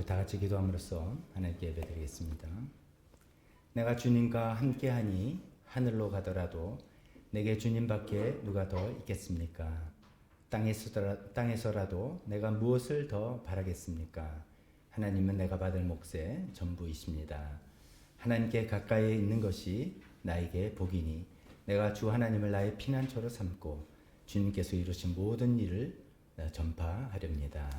다 같이 기도함으로써 하나님께 예배드리겠습니다. 내가 주님과 함께하니 하늘로 가더라도 내게 주님밖에 누가 더 있겠습니까? 땅에서라도 내가 무엇을 더 바라겠습니까? 하나님은 내가 받을 몫의 전부이십니다. 하나님께 가까이 있는 것이 나에게 복이니 내가 주 하나님을 나의 피난처로 삼고 주님께서 이루신 모든 일을 전파하렵니다.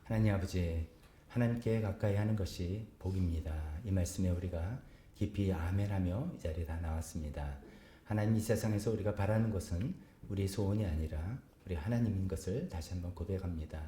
하나님 아버지, 하나님께 가까이 하는 것이 복입니다. 이 말씀에 우리가 깊이 아멘하며 이 자리에 다 나왔습니다. 하나님, 이 세상에서 우리가 바라는 것은 우리 소원이 아니라 우리 하나님인 것을 다시 한번 고백합니다.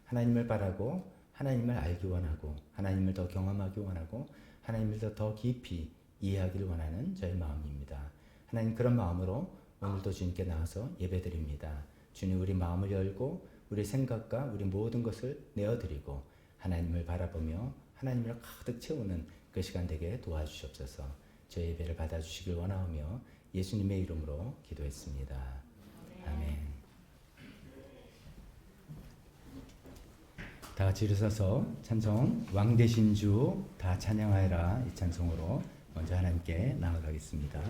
하나님을 바라고 하나님을 알기 원하고 하나님을 더 경험하기 원하고 하나님을 더 깊이 이해하기를 원하는 저의 마음입니다. 하나님, 그런 마음으로 오늘도 주님께 나와서 예배드립니다. 주님, 우리 마음을 열고 우리 생각과 우리 모든 것을 내어드리고 하나님을 바라보며 하나님을 가득 채우는 그 시간 되게 도와주시옵소서. 저의 예배를 받아주시길 원하오며 예수님의 이름으로 기도했습니다. 아멘. 다 같이 일어서서 찬송 왕 되신 주 다 찬양하여라, 이 찬송으로 먼저 하나님께 나아가겠습니다.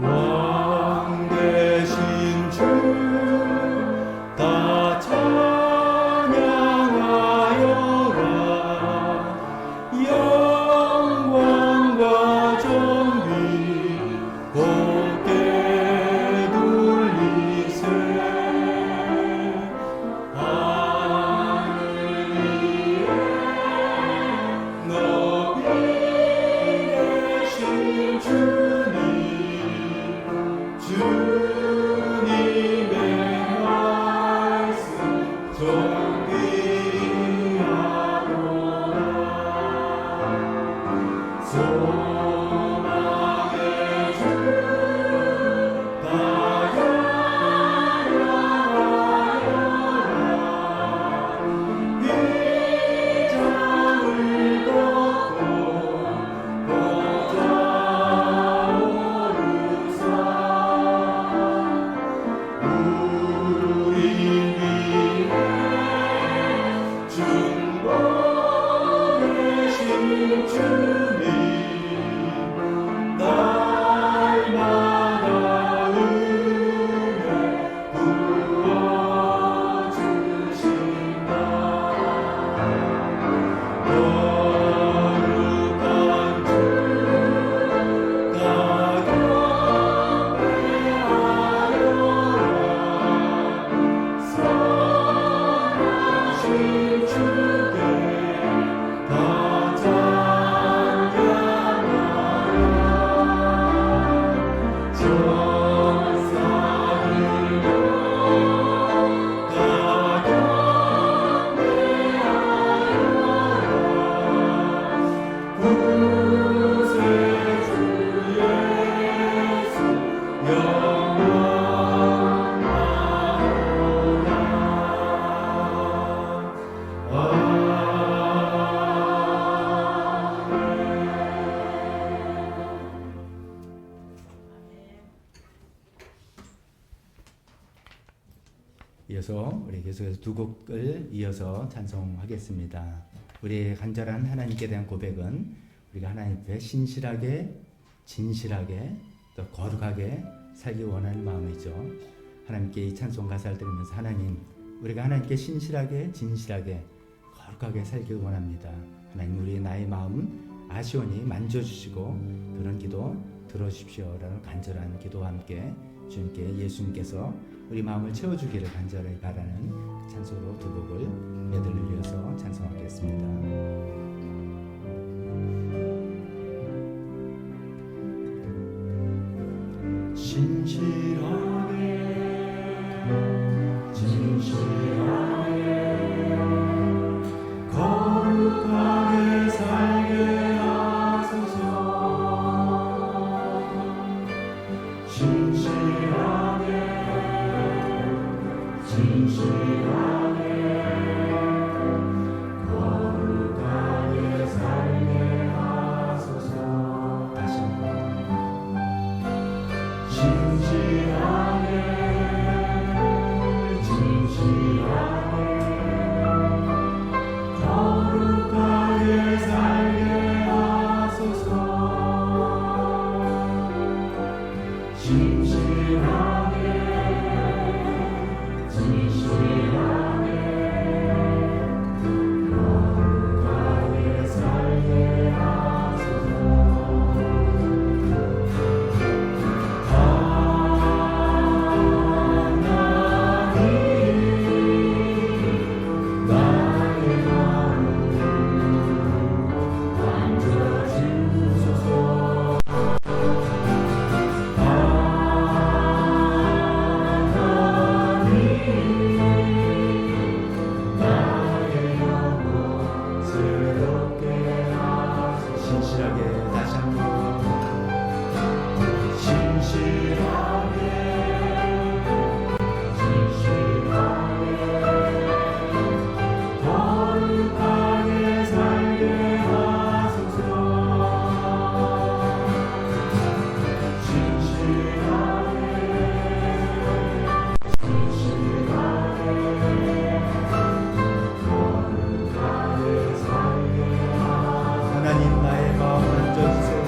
왕 되신 주 다 찬양하여라. 영광과 존귀 곧게 돌리세. 하늘 위에 높이 계신 주님의 말씀 존귀하도다. 소망의 주 다 찬양하여라. 이 땅을 걷고 보좌 오르사. 우리 위에 중보되신 주님, 날마다 은혜 부어주신다. 거룩한 주 다 경배하여라. 선하신 주께 다 찬양하라. 전사들도 다 경배하여라. 구세주 예수 영원하도다. 이어서 우리 계속해서 두 곡을 이어서 찬송하겠습니다. 우리의 간절한 하나님께 대한 고백은 우리가 하나님 앞에 신실하게, 진실하게, 또 거룩하게 살기 원하는 마음이죠. 하나님께 이 찬송 가사를 들으면서 하나님, 우리가 하나님께 신실하게, 진실하게, 거룩하게 살기 원합니다. 하나님, 우리의 나의 마음 아시오니 만져주시고 그런 기도 들어주십시오라는 간절한 기도와 함께 주님께, 예수님께서 우리 마음을 채워주기를 간절히 바라는 찬송으로 두 곡을 메들리어서 찬송하겠습니다. 진실하게 거룩하게 살게 하소서. 진실하게 거룩하게 살게 하소서. 다시 한번 진실하게 다시 한번 진실하게 거룩하게 살게 하소서 진실하게 거룩하게 살게 하나님 나의 마음 만져주세요.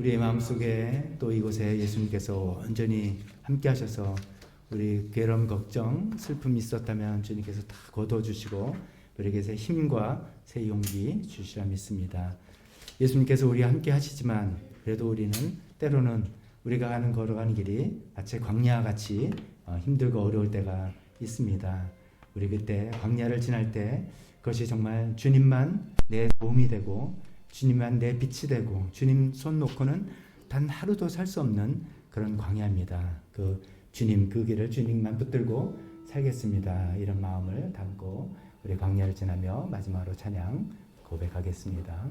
우리의 마음속에 또 이곳에 예수님께서 온전히 함께 하셔서 우리 괴로움, 걱정, 슬픔이 있었다면 주님께서 다 거둬주시고 우리에게 힘과 새 용기 주시라 믿습니다. 예수님께서 우리와 함께 하시지만 그래도 우리는 때로는 우리가 걸어가는 길이 마치 광야와 같이 힘들고 어려울 때가 있습니다. 우리 그때 광야를 지날 때 그것이 정말 주님만 내 도움이 되고 주님만 내 빛이 되고 주님 손 놓고는 단 하루도 살 수 없는 그런 광야입니다. 그 주님 그 길을 주님만 붙들고 살겠습니다. 이런 마음을 담고 우리 광야를 지나며 마지막으로 찬양 고백하겠습니다.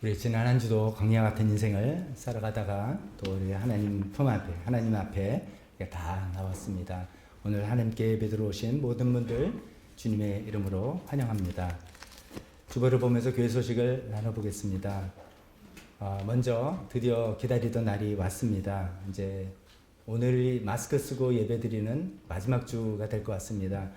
우리 지난 한 주도 광야 같은 인생을 살아가다가 또 우리 하나님 품 앞에, 하나님 앞에 다 나왔습니다. 오늘 하나님께 예배드려 오신 모든 분들 주님의 이름으로 환영합니다. 주보를 보면서 교회 소식을 나눠보겠습니다. 먼저 드디어 기다리던 날이 왔습니다. 이제 오늘이 마스크 쓰고 예배드리는 마지막 주가 될 것 같습니다.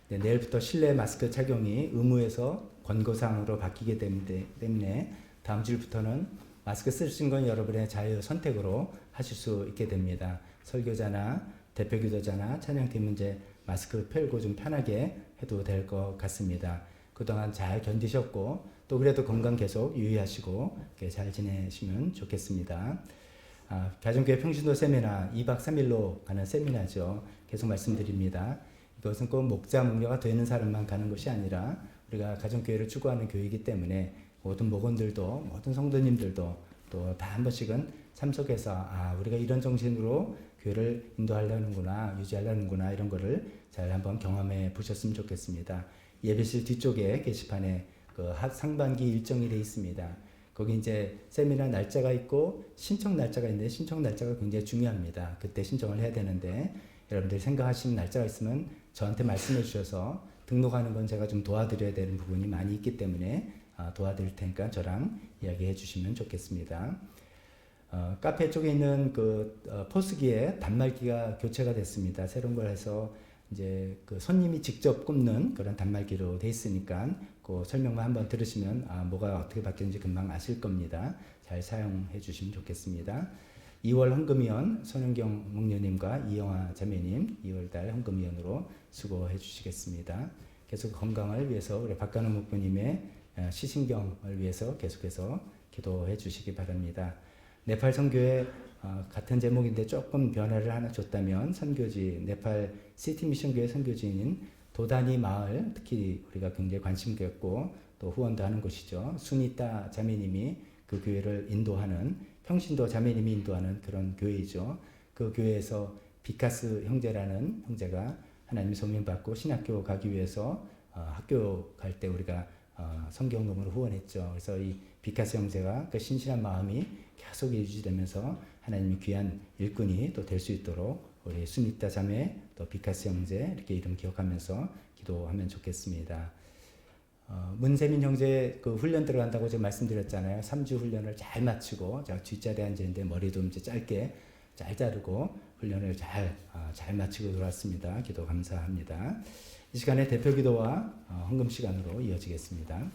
내일부터 실내 마스크 착용이 의무에서 권고사항으로 바뀌게 때문에 다음 주부터는 마스크 쓰신 건 여러분의 자유 선택으로 하실 수 있게 됩니다. 설교자나 대표 기도자나 찬양팀은 이제 마스크 펴고 좀 편하게 해도 될 것 같습니다. 그동안 잘 견디셨고 또 그래도 건강 계속 유의하시고 잘 지내시면 좋겠습니다. 가정교회 평신도 세미나 2박 3일로 가는 세미나죠. 계속 말씀드립니다. 이것은 꼭 목자 목녀가 되는 사람만 가는 것이 아니라 우리가 가정교회를 추구하는 교회이기 때문에 모든 목원들도 모든 성도님들도 또 다 한 번씩은 참석해서 우리가 이런 정신으로 교회를 인도하려는구나 유지하려는구나 이런 거를 잘 한번 경험해 보셨으면 좋겠습니다. 예배실 뒤쪽에 게시판에 그 상반기 일정이 되어 있습니다. 거기 이제 세미나 날짜가 있고 신청 날짜가 있는데 신청 날짜가 굉장히 중요합니다. 그때 신청을 해야 되는데 여러분들이 생각하시는 날짜가 있으면 저한테 말씀해 주셔서 등록하는 건 제가 좀 도와드려야 되는 부분이 많이 있기 때문에 도와드릴 테니까 저랑 이야기해 주시면 좋겠습니다. 카페 쪽에 있는 그 포스기에 단말기가 교체가 됐습니다. 새로운 걸 해서 이제 그 손님이 직접 꼽는 그런 단말기로 돼 있으니까 그 설명만 한번 들으시면 뭐가 어떻게 바뀌었는지 금방 아실 겁니다. 잘 사용해 주시면 좋겠습니다. 2월 헌금위원 손은경 목녀님과 이영아 자매님 2월달 헌금위원으로 수고해 주시겠습니다. 계속 건강을 위해서 우리 박간호 목부님의 시신경을 위해서 계속해서 기도해 주시기 바랍니다. 네팔 선교회 같은 제목인데 조금 변화를 하나 줬다면 선교지 네팔 시티 미션 교회 선교지인 도다니 마을 특히 우리가 굉장히 관심 갖고 또 후원도 하는 곳이죠. 수니타 자매님이 그 교회를 인도하는 평신도 자매님이 인도하는 그런 교회이죠. 그 교회에서 비카스 형제라는 형제가 하나님 소명 받고 신학교 가기 위해서 학교 갈 때 우리가 성경금으로 후원했죠. 그래서 이 비카스 형제가 그 신실한 마음이 계속 유지되면서 하나님의 귀한 일꾼이 또 될 수 있도록 우리 수니타 자매 또 비카스 형제 이렇게 이름 기억하면서 기도하면 좋겠습니다. 문세민 형제 그 훈련 들어간다고 제가 말씀드렸잖아요. 3주 훈련을 잘 마치고 제가 뒷자리에 앉아있는데 머리도 이제 짧게 잘 자르고 훈련을 잘 마치고 돌아왔습니다. 기도 감사합니다. 이 시간에 대표 기도와 헌금 시간으로 이어지겠습니다.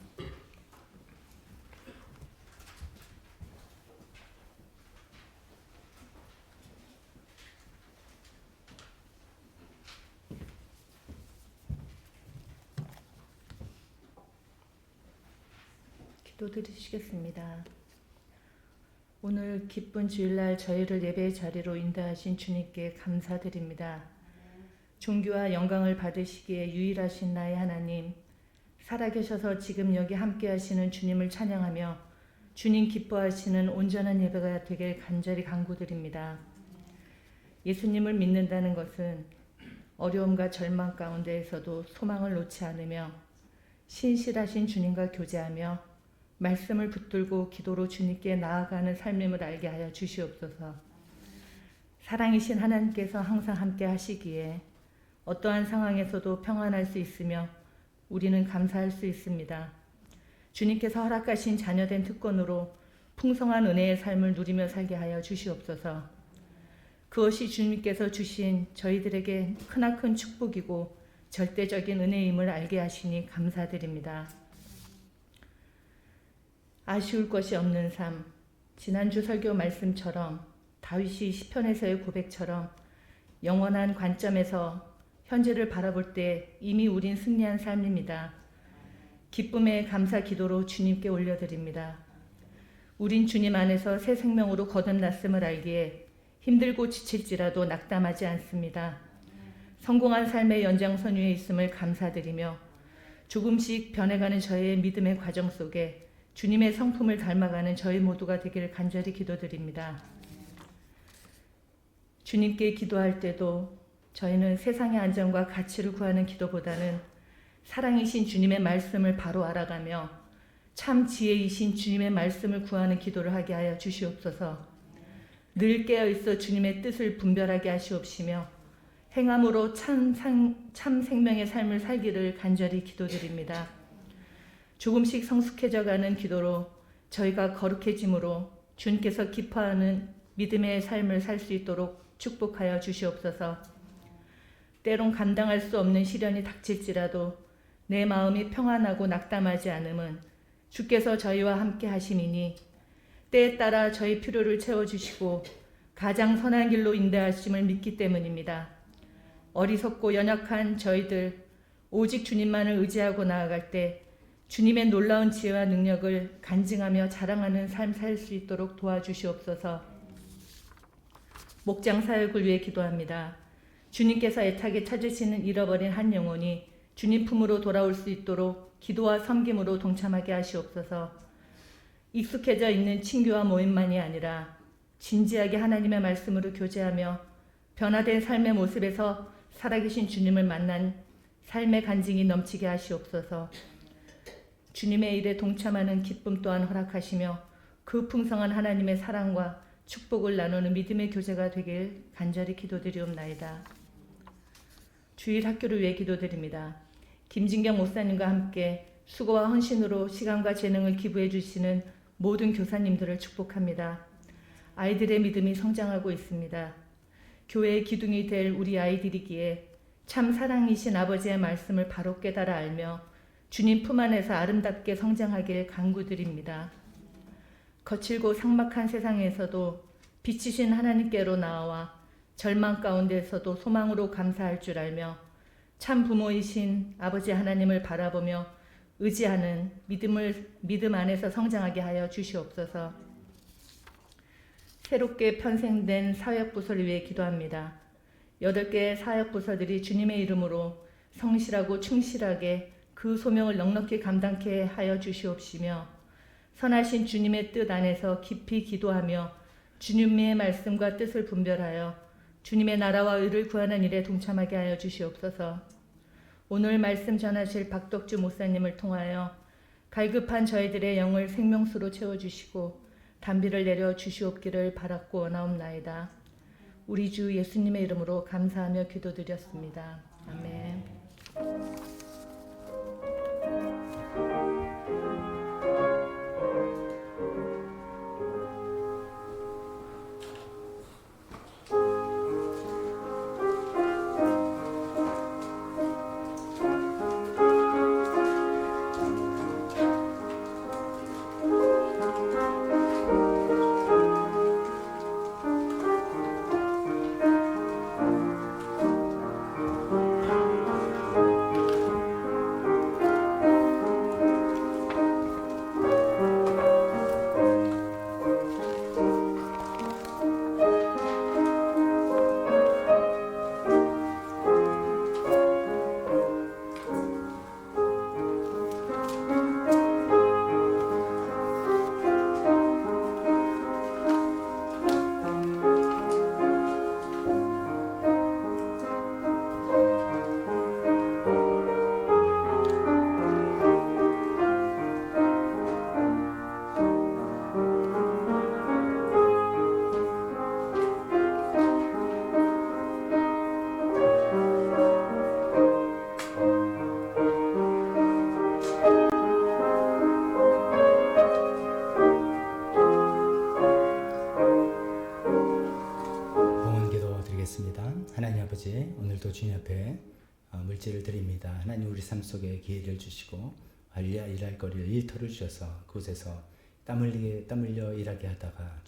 기도드리시겠습니다. 오늘 기쁜 주일날 저희를 예배의 자리로 인도하신 주님께 감사드립니다. 존귀와 영광을 받으시기에 유일하신 나의 하나님, 살아계셔서 지금 여기 함께 하시는 주님을 찬양하며 주님 기뻐하시는 온전한 예배가 되길 간절히 간구드립니다. 예수님을 믿는다는 것은 어려움과 절망 가운데에서도 소망을 놓지 않으며 신실하신 주님과 교제하며 말씀을 붙들고 기도로 주님께 나아가는 삶임을 알게 하여 주시옵소서. 사랑이신 하나님께서 항상 함께 하시기에 어떠한 상황에서도 평안할 수 있으며 우리는 감사할 수 있습니다. 주님께서 허락하신 자녀된 특권으로 풍성한 은혜의 삶을 누리며 살게 하여 주시옵소서. 그것이 주님께서 주신 저희들에게 크나큰 축복이고 절대적인 은혜임을 알게 하시니 감사드립니다. 아쉬울 것이 없는 삶, 지난주 설교 말씀처럼 다윗이 시편에서의 고백처럼 영원한 관점에서 현재를 바라볼 때 이미 우린 승리한 삶입니다. 기쁨의 감사 기도로 주님께 올려드립니다. 우린 주님 안에서 새 생명으로 거듭났음을 알기에 힘들고 지칠지라도 낙담하지 않습니다. 성공한 삶의 연장선 위에 있음을 감사드리며 조금씩 변해가는 저의 믿음의 과정 속에 주님의 성품을 닮아가는 저희 모두가 되기를 간절히 기도드립니다. 주님께 기도할 때도 저희는 세상의 안정과 가치를 구하는 기도보다는 사랑이신 주님의 말씀을 바로 알아가며 참 지혜이신 주님의 말씀을 구하는 기도를 하게 하여 주시옵소서. 늘 깨어있어 주님의 뜻을 분별하게 하시옵시며 행함으로 참 생명의 삶을 살기를 간절히 기도드립니다. 조금씩 성숙해져가는 기도로 저희가 거룩해짐으로 주님께서 기뻐하는 믿음의 삶을 살 수 있도록 축복하여 주시옵소서. 때론 감당할 수 없는 시련이 닥칠지라도 내 마음이 평안하고 낙담하지 않음은 주께서 저희와 함께 하심이니 때에 따라 저희 필요를 채워주시고 가장 선한 길로 인도하심을 믿기 때문입니다. 어리석고 연약한 저희들 오직 주님만을 의지하고 나아갈 때 주님의 놀라운 지혜와 능력을 간증하며 자랑하는 삶 살 수 있도록 도와주시옵소서. 목장 사역을 위해 기도합니다. 주님께서 애타게 찾으시는 잃어버린 한 영혼이 주님 품으로 돌아올 수 있도록 기도와 섬김으로 동참하게 하시옵소서. 익숙해져 있는 친교와 모임만이 아니라 진지하게 하나님의 말씀으로 교제하며 변화된 삶의 모습에서 살아계신 주님을 만난 삶의 간증이 넘치게 하시옵소서. 주님의 일에 동참하는 기쁨 또한 허락하시며 그 풍성한 하나님의 사랑과 축복을 나누는 믿음의 교제가 되길 간절히 기도드리옵나이다. 주일 학교를 위해 기도드립니다. 김진경 목사님과 함께 수고와 헌신으로 시간과 재능을 기부해 주시는 모든 교사님들을 축복합니다. 아이들의 믿음이 성장하고 있습니다. 교회의 기둥이 될 우리 아이들이기에 참 사랑이신 아버지의 말씀을 바로 깨달아 알며 주님 품 안에서 아름답게 성장하길 간구드립니다. 거칠고 삭막한 세상에서도 빛이신 하나님께로 나아와 절망 가운데서도 소망으로 감사할 줄 알며 참 부모이신 아버지 하나님을 바라보며 의지하는 믿음 안에서 성장하게 하여 주시옵소서. 새롭게 편생된 사역부서를 위해 기도합니다. 8개의 사역부서들이 주님의 이름으로 성실하고 충실하게 그 소명을 넉넉히 감당케 하여 주시옵시며 선하신 주님의 뜻 안에서 깊이 기도하며 주님의 말씀과 뜻을 분별하여 주님의 나라와 의를 구하는 일에 동참하게 하여 주시옵소서. 오늘 말씀 전하실 박덕주 목사님을 통하여 갈급한 저희들의 영을 생명수로 채워주시고 단비를 내려 주시옵기를 바랐고 원하옵나이다. 우리 주 예수님의 이름으로 감사하며 기도드렸습니다. 아멘. 하나님 아버지, 오늘도 주님 앞에 물질을 드립니다. 하나님 우리 삶 속에 기회를 주시고 일할 거리를 일터를 주셔서 그곳에서 땀 흘려 일하게 하다가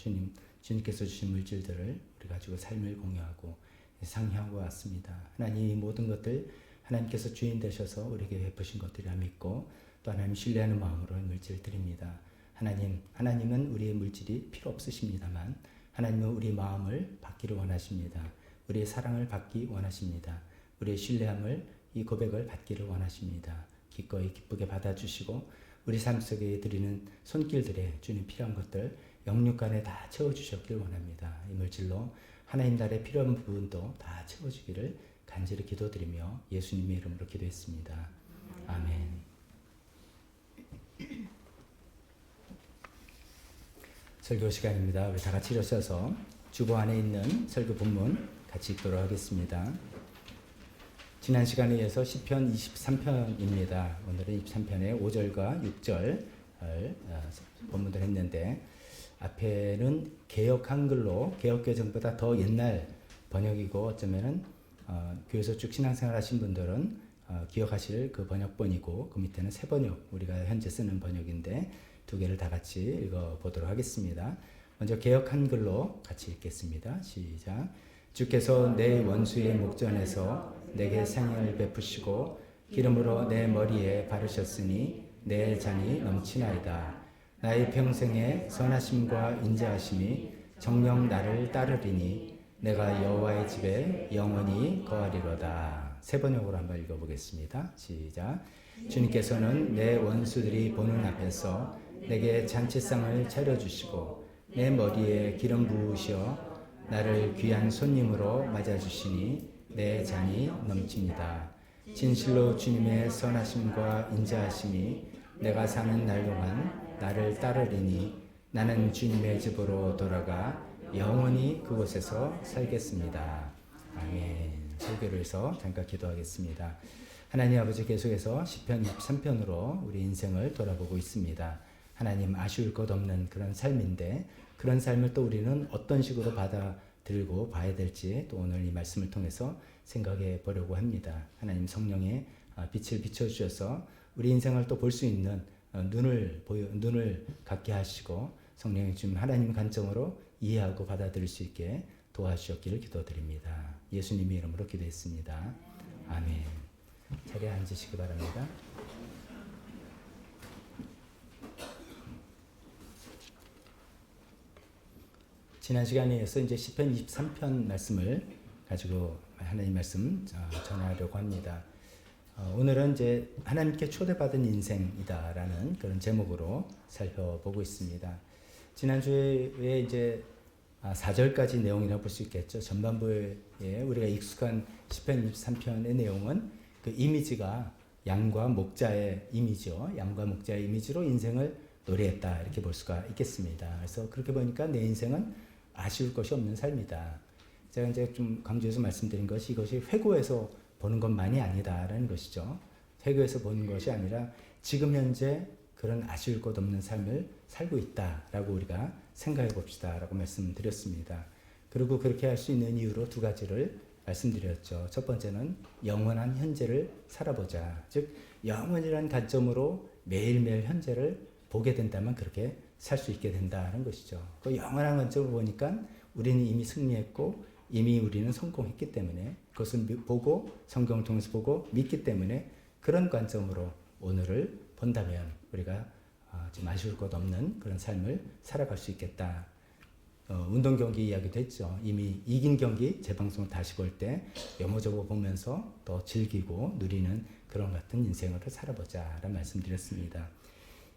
주님께서 주신 물질들을 우리 가지고 삶을 공유하고 상향하고 왔습니다. 하나님 이 모든 것들 하나님께서 주인 되셔서 우리에게 베푸신 것들이라 믿고 또 하나님 신뢰하는 마음으로 물질 드립니다. 하나님은 우리의 물질이 필요 없으십니다만 하나님은 우리 마음을 받기를 원하십니다. 우리의 사랑을 받기 원하십니다. 우리의 신뢰함을 이 고백을 받기를 원하십니다. 기꺼이 기쁘게 받아주시고 우리 삶 속에 드리는 손길들에 주님 필요한 것들 영육간에 다 채워주셨길 원합니다. 이 물질로 하나님 나라에 필요한 부분도 다 채워주기를 간절히 기도드리며 예수님의 이름으로 기도했습니다. 아멘. 설교 시간입니다. 우리 다 같이 일어서서 주보 안에 있는 설교 본문 같이 읽도록 하겠습니다. 지난 시간에 이어서 시편 23편입니다. 오늘은 23편의 5절과 6절을 본문을 했는데 앞에는 개역 한글로 개역개정보다 더 옛날 번역이고 어쩌면은 교회에서 쭉 신앙생활 하신 분들은 기억하실 그 번역본이고 그 밑에는 새 번역 우리가 현재 쓰는 번역인데 두 개를 다 같이 읽어보도록 하겠습니다. 먼저 개역 한글로 같이 읽겠습니다. 시작. 주께서 내 원수의 목전에서 내게 상을 베푸시고 기름으로 내 머리에 바르셨으니 내 잔이 넘치나이다. 나의 평생에 선하심과 인자하심이 정녕 나를 따르리니 내가 여호와의 집에 영원히 거하리로다. 새 번역으로 한번 읽어보겠습니다. 시작. 주님께서는 내 원수들이 보는 앞에서 내게 잔치상을 차려주시고 내 머리에 기름 부으시어 나를 귀한 손님으로 맞아주시니 내 잔이 넘칩니다. 진실로 주님의 선하심과 인자하심이 내가 사는 날 동안 나를 따르리니 나는 주님의 집으로 돌아가 영원히 그곳에서 살겠습니다. 아멘. 설교를 해서 잠깐 기도하겠습니다. 하나님 아버지, 계속해서 시편 23편으로 우리 인생을 돌아보고 있습니다. 하나님, 아쉬울 것 없는 그런 삶인데 그런 삶을 또 우리는 어떤 식으로 받아들고 봐야 될지 또 오늘 이 말씀을 통해서 생각해 보려고 합니다. 하나님, 성령의 빛을 비춰주셔서 우리 인생을 또 볼 수 있는 눈을 갖게 하시고 성령의 주님 하나님 관점으로 이해하고 받아들일 수 있게 도와주셨기를 기도드립니다. 예수님의 이름으로 기도했습니다. 아멘. 자리에 앉으시기 바랍니다. 지난 시간에 이어서 이제 시편 23편 말씀을 가지고 하나님 말씀 전하려고 합니다. 오늘은 이제 하나님께 초대받은 인생이다라는 그런 제목으로 살펴보고 있습니다. 지난주에 이제 4절까지 내용이라고 볼 수 있겠죠. 전반부에 우리가 익숙한 시편 23편의 내용은 그 이미지가 양과 목자의 이미지요. 양과 목자의 이미지로 인생을 노래했다 이렇게 볼 수가 있겠습니다. 그래서 그렇게 보니까 내 인생은 아쉬울 것이 없는 삶이다. 제가 이제 좀 강조해서 말씀드린 것이 이것이 회고에서 보는 것만이 아니다라는 것이죠. 회고에서 보는 것이 아니라 지금 현재 그런 아쉬울 것 없는 삶을 살고 있다라고 우리가 생각해 봅시다라고 말씀드렸습니다. 그리고 그렇게 할 수 있는 이유로 두 가지를 말씀드렸죠. 첫 번째는 영원한 현재를 살아보자. 즉 영원이라는 관점으로 매일매일 현재를 보게 된다면 그렇게 살 수 있게 된다는 것이죠. 그 영원한 관점으로 보니까 우리는 이미 승리했고 이미 우리는 성공했기 때문에 그것을 보고 성경을 통해서 보고 믿기 때문에 그런 관점으로 오늘을 본다면 우리가 좀 아쉬울 것 없는 그런 삶을 살아갈 수 있겠다. 운동 경기 이야기도 했죠. 이미 이긴 경기 재방송 다시 볼 때 요모조모 보면서 더 즐기고 누리는 그런 같은 인생을 살아보자 라는 말씀드렸습니다.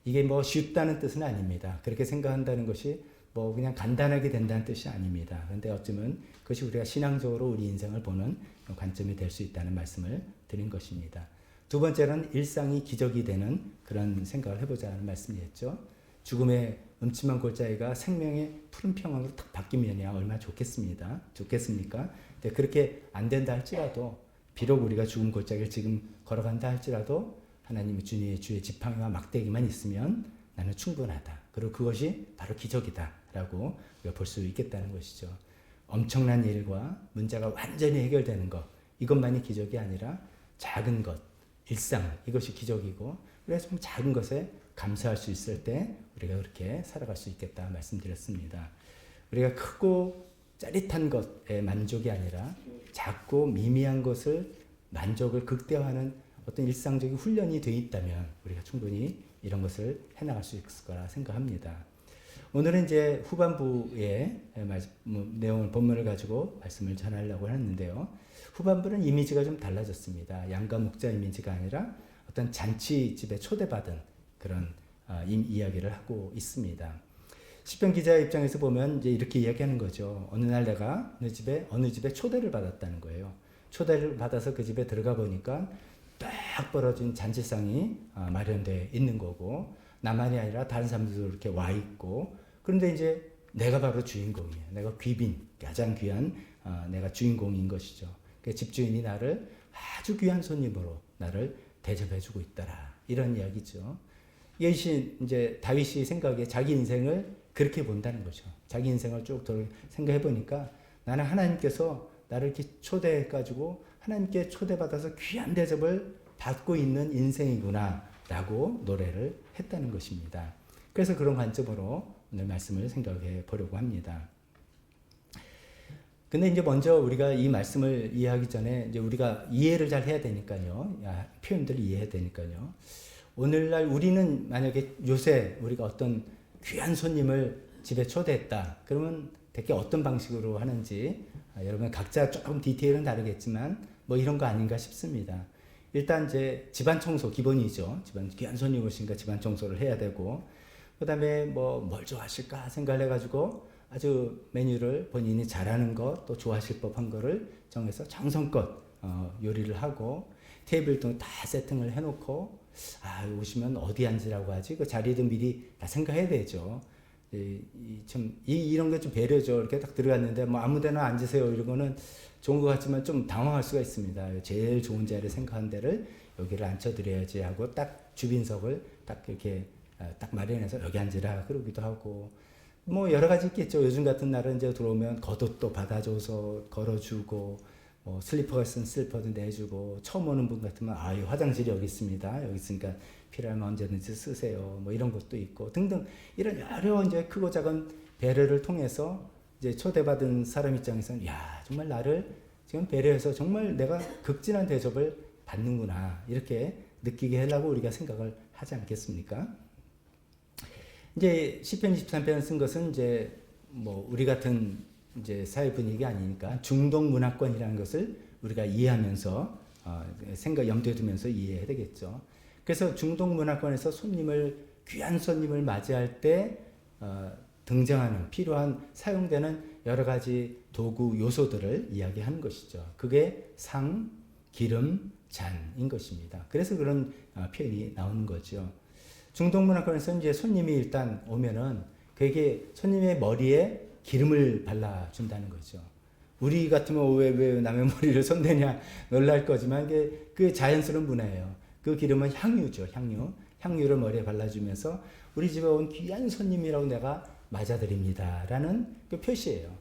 이게 뭐 쉽다는 뜻은 아닙니다. 그렇게 생각한다는 것이 뭐 그냥 간단하게 된다는 뜻이 아닙니다. 그런데 어쩌면 그것이 우리가 신앙적으로 우리 인생을 보는 관점이 될 수 있다는 말씀을 드린 것입니다. 두 번째는 일상이 기적이 되는 그런 생각을 해보자는 말씀이었죠. 죽음의 음침한 골짜기가 생명의 푸른 평안으로 탁 바뀌면야 얼마나 좋겠습니까? 근데 그렇게 안 된다 할지라도 비록 우리가 죽음 골짜기를 지금 걸어간다 할지라도 하나님의 주의 지팡이와 막대기만 있으면 나는 충분하다. 그리고 그것이 바로 기적이다 라고 우리가 볼 수 있겠다는 것이죠. 엄청난 일과 문제가 완전히 해결되는 것, 이것만이 기적이 아니라 작은 것, 일상, 이것이 기적이고 그래서 작은 것에 감사할 수 있을 때 우리가 그렇게 살아갈 수 있겠다 말씀드렸습니다. 우리가 크고 짜릿한 것에 만족이 아니라 작고 미미한 것을 만족을 극대화하는 어떤 일상적인 훈련이 되어 있다면 우리가 충분히 이런 것을 해나갈 수 있을 거라 생각합니다. 오늘은 이제 후반부의 내용을 본문을 가지고 말씀을 전하려고 하는데요. 후반부는 이미지가 좀 달라졌습니다. 양과 목자 이미지가 아니라 어떤 잔치집에 초대받은 그런 이야기를 하고 있습니다. 시편 기자의 입장에서 보면 이제 이렇게 이야기하는 거죠. 어느 날 내가 어느 집에 초대를 받았다는 거예요. 초대를 받아서 그 집에 들어가 보니까 딱 벌어진 잔치상이 마련되어 있는 거고 나만이 아니라 다른 사람들도 이렇게 와 있고 그런데 이제 내가 바로 주인공이에요. 내가 귀빈, 가장 귀한 내가 주인공인 것이죠. 그 집주인이 나를 아주 귀한 손님으로 나를 대접해주고 있더라. 이런 이야기죠. 이것이 이제 다윗이 생각에 자기 인생을 그렇게 본다는 거죠. 자기 인생을 쭉 생각해 보니까 나는 하나님께서 나를 이렇게 초대해가지고 하나님께 초대받아서 귀한 대접을 받고 있는 인생이구나라고 노래를 했다는 것입니다. 그래서 그런 관점으로 오늘 말씀을 생각해 보려고 합니다. 근데 이제 먼저 우리가 이 말씀을 이해하기 전에 이제 우리가 이해를 잘 해야 되니까요. 표현들을 이해해야 되니까요. 오늘날 우리는 만약에 요새 우리가 어떤 귀한 손님을 집에 초대했다. 그러면 대개 어떤 방식으로 하는지 여러분 각자 조금 디테일은 다르겠지만 뭐 이런 거 아닌가 싶습니다. 일단 이제 집안 청소 기본이죠. 집안 귀한 손님 오시니까 집안 청소를 해야 되고 그다음에 뭐 뭘 좋아하실까 생각을 해가지고 아주 메뉴를 본인이 잘하는 것 또 좋아하실 법한 거를 정해서 정성껏 요리를 하고 테이블도 다 세팅을 해놓고 오시면 어디 앉으라고 하지 그 자리도 미리 다 생각해야 되죠. 이런 게 좀 배려죠. 이렇게 딱 들어갔는데 뭐 아무데나 앉으세요 이런 거는 좋은 것 같지만 좀 당황할 수가 있습니다. 제일 좋은 자리를 생각한 데를 여기를 앉혀드려야지 하고 딱 주빈석을 딱 이렇게 딱 마련해서 여기 앉으라 그러기도 하고 뭐 여러 가지 있겠죠. 요즘 같은 날은 이제 들어오면 겉옷도 받아줘서 걸어주고 뭐 슬리퍼가 있으면 슬리퍼도 내주고 처음 오는 분 같으면 화장실이 여기 있습니다. 여기 있으니까 필요하면 언제든지 쓰세요. 뭐 이런 것도 있고 등등 이런 여러 이제 크고 작은 배려를 통해서 이제 초대받은 사람 입장에서는 정말 나를 지금 배려해서 정말 내가 극진한 대접을 받는구나 이렇게 느끼게 하려고 우리가 생각을 하지 않겠습니까? 이제 시편 23편 쓴 것은 이제 뭐 우리 같은 이제 사회 분위기 아니니까 중동 문화권이라는 것을 우리가 이해하면서 염두에 두면서 이해해야 되겠죠. 그래서 중동 문화권에서 귀한 손님을 맞이할 때 등장하는 필요한 사용되는 여러 가지 도구 요소들을 이야기하는 것이죠. 그게 상, 기름, 잔인 것입니다. 그래서 그런 표현이 나오는 거죠. 중동 문화권에서 이제 손님이 일단 오면은 그에게 손님의 머리에 기름을 발라준다는 거죠. 우리 같으면 왜 남의 머리를 손대냐 놀랄 거지만 그게 자연스러운 문화예요. 그 기름은 향유죠. 향유를 머리에 발라주면서 우리 집에 온 귀한 손님이라고 내가 맞아드립니다라는 그 표시예요.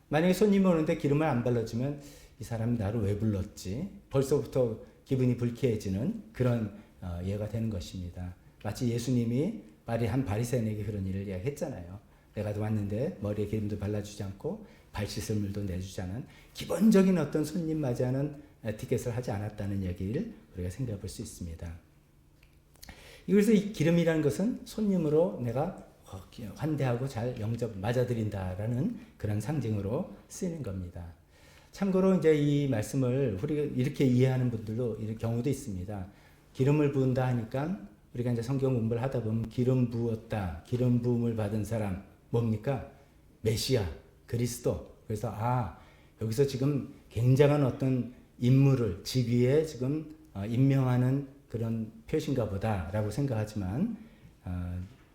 만약에 손님이 오는데 기름을 안 발라주면 이 사람이 나를 왜 불렀지? 벌써부터 기분이 불쾌해지는 그런 예가 되는 것입니다. 마치 예수님이 한 바리새인에게 그런 일을 이야기했잖아요. 내가 왔는데 머리에 기름도 발라주지 않고 발 씻을 물도 내주지 않은 기본적인 어떤 손님 맞이하는 에티켓을 하지 않았다는 얘기를 우리가 생각해 볼 수 있습니다. 그래서 이 기름이라는 것은 손님으로 내가 환대하고 잘 맞아들인다라는 그런 상징으로 쓰이는 겁니다. 참고로 이제 이 말씀을 우리가 이렇게 이해하는 분들도 이런 경우도 있습니다. 기름을 부은다 하니까 우리가 이제 성경 공부를 하다 보면 기름 부었다, 기름 부음을 받은 사람 뭡니까? 메시아, 그리스도. 그래서 여기서 지금 굉장한 어떤 인물을 직위에 지금 임명하는 그런 표시인가 보다라고 생각하지만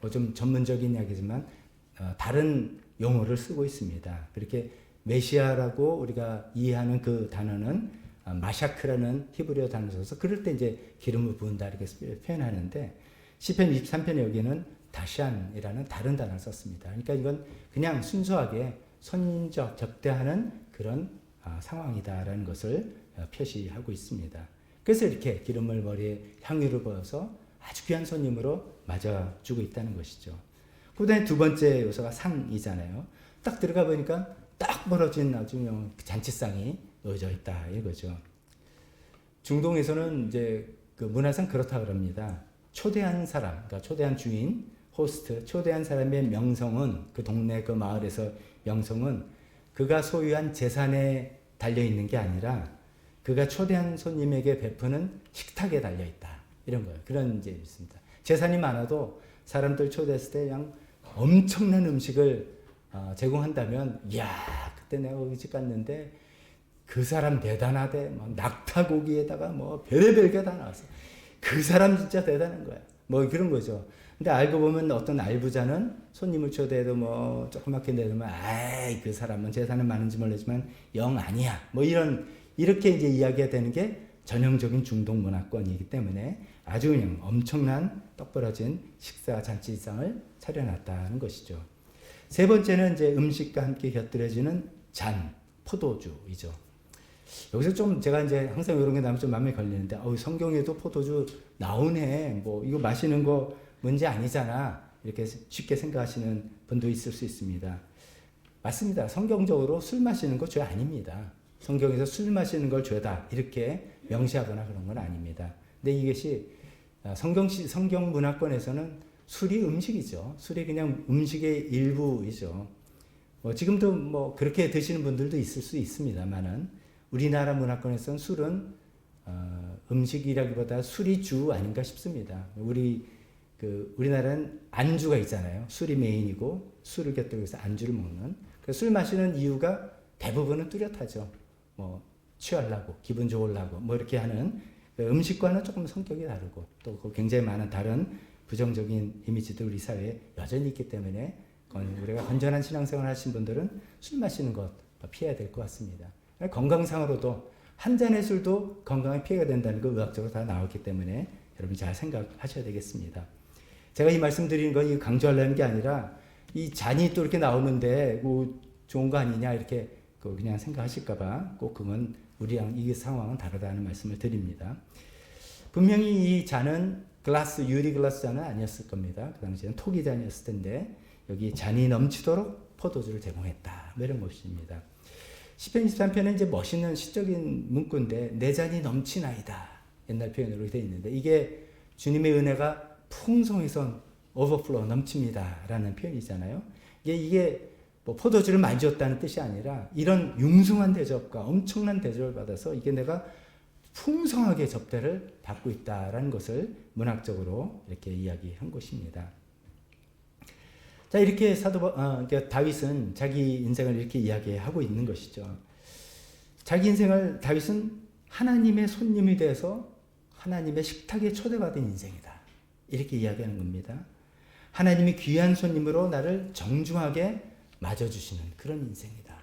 뭐 좀 전문적인 이야기지만 다른 용어를 쓰고 있습니다. 그렇게 메시아라고 우리가 이해하는 그 단어는 마샤크라는 히브리어 단어를 써서 그럴 때 이제 기름을 부은다 이렇게 표현하는데 시편 23편에 여기는 다시안이라는 다른 단어를 썼습니다. 그러니까 이건 그냥 순수하게 선적 접대하는 그런 상황이다라는 것을 표시하고 있습니다. 그래서 이렇게 기름을 머리에 향유를 부어서 아주 귀한 손님으로 맞아주고 있다는 것이죠. 그 다음에 두 번째 요소가 상이잖아요. 딱 들어가 보니까 딱 벌어진 아주 잔치상이 놓여져 있다 이거죠. 중동에서는 이제 그 문화상 그렇다 그럽니다. 초대한 사람, 그러니까 초대한 주인, 호스트, 초대한 사람의 명성은 그 동네 그 마을에서 명성은 그가 소유한 재산에 달려 있는 게 아니라 그가 초대한 손님에게 베푸는 식탁에 달려 있다 이런 거예요. 그런 이제 있습니다. 재산이 많아도 사람들 초대했을 때 그냥 엄청난 음식을 제공한다면, 그때 내가 거기 집 갔는데 그 사람 대단하대. 막 낙타고기에다가 뭐 별의별 게 다 나왔어. 그 사람 진짜 대단한 거야. 뭐 그런 거죠. 근데 알고 보면 어떤 알부자는 손님을 초대해도 뭐 조그맣게 내놓으면 아이 그 사람은 재산은 많은지 모르지만 영 아니야. 뭐 이렇게 이제 이야기가 되는 게 전형적인 중동 문화권이기 때문에 아주 그냥 엄청난 떡 벌어진 식사 잔치상을 차려놨다는 것이죠. 세 번째는 이제 음식과 함께 곁들여지는 잔, 포도주이죠. 여기서 좀 제가 이제 항상 이런 게 나오면 좀 마음에 걸리는데, 성경에도 포도주 나오네. 뭐 이거 마시는 거 문제 아니잖아. 이렇게 쉽게 생각하시는 분도 있을 수 있습니다. 맞습니다. 성경적으로 술 마시는 거 죄 아닙니다. 성경에서 술 마시는 걸 죄다 이렇게 명시하거나 그런 건 아닙니다. 근데 이것이 성경 문화권에서는 술이 음식이죠. 술이 그냥 음식의 일부이죠. 지금도 뭐 그렇게 드시는 분들도 있을 수 있습니다만은 우리나라 문화권에서는 술은 음식이라기보다 술이 주 아닌가 싶습니다. 우리나라는 안주가 있잖아요. 술이 메인이고 술을 곁들여서 안주를 먹는. 그래서 술 마시는 이유가 대부분은 뚜렷하죠. 뭐 취하려고, 기분 좋으려고, 뭐 이렇게 하는 음식과는 조금 성격이 다르고 또 굉장히 많은 다른 부정적인 이미지도 우리 사회에 여전히 있기 때문에 우리가 건전한 신앙생활 하신 분들은 술 마시는 것 피해야 될 것 같습니다. 건강상으로도 한 잔의 술도 건강에 피해가 된다는 거 의학적으로 다 나왔기 때문에 여러분 잘 생각하셔야 되겠습니다. 제가 이 말씀드리는 건 강조하려는 게 아니라 이 잔이 또 이렇게 나오는데 뭐 좋은 거 아니냐 이렇게 그냥 생각하실까봐 꼭 그건 우리랑 이 상황은 다르다는 말씀을 드립니다. 분명히 이 잔은 유리 글라스 잔은 아니었을 겁니다. 그 당시에는 토기 잔이었을 텐데 여기 잔이 넘치도록 포도주를 제공했다. 뭐 이런 것입니다. 시편 23편은 이제 멋있는 시적인 문구인데 내 잔이 넘치나이다. 옛날 표현으로 되어 있는데 이게 주님의 은혜가 풍성해서 오버플로우 넘칩니다. 라는 표현이잖아요. 이게 뭐 포도주를 많이 줬다는 뜻이 아니라 이런 융숭한 대접과 엄청난 대접을 받아서 이게 내가 풍성하게 접대를 받고 있다라는 것을 문학적으로 이렇게 이야기한 것입니다. 자, 이렇게 다윗은 자기 인생을 이렇게 이야기하고 있는 것이죠. 자기 인생을 다윗은 하나님의 손님이 돼서 하나님의 식탁에 초대받은 인생이다. 이렇게 이야기하는 겁니다. 하나님이 귀한 손님으로 나를 정중하게 맞아주시는 그런 인생이다.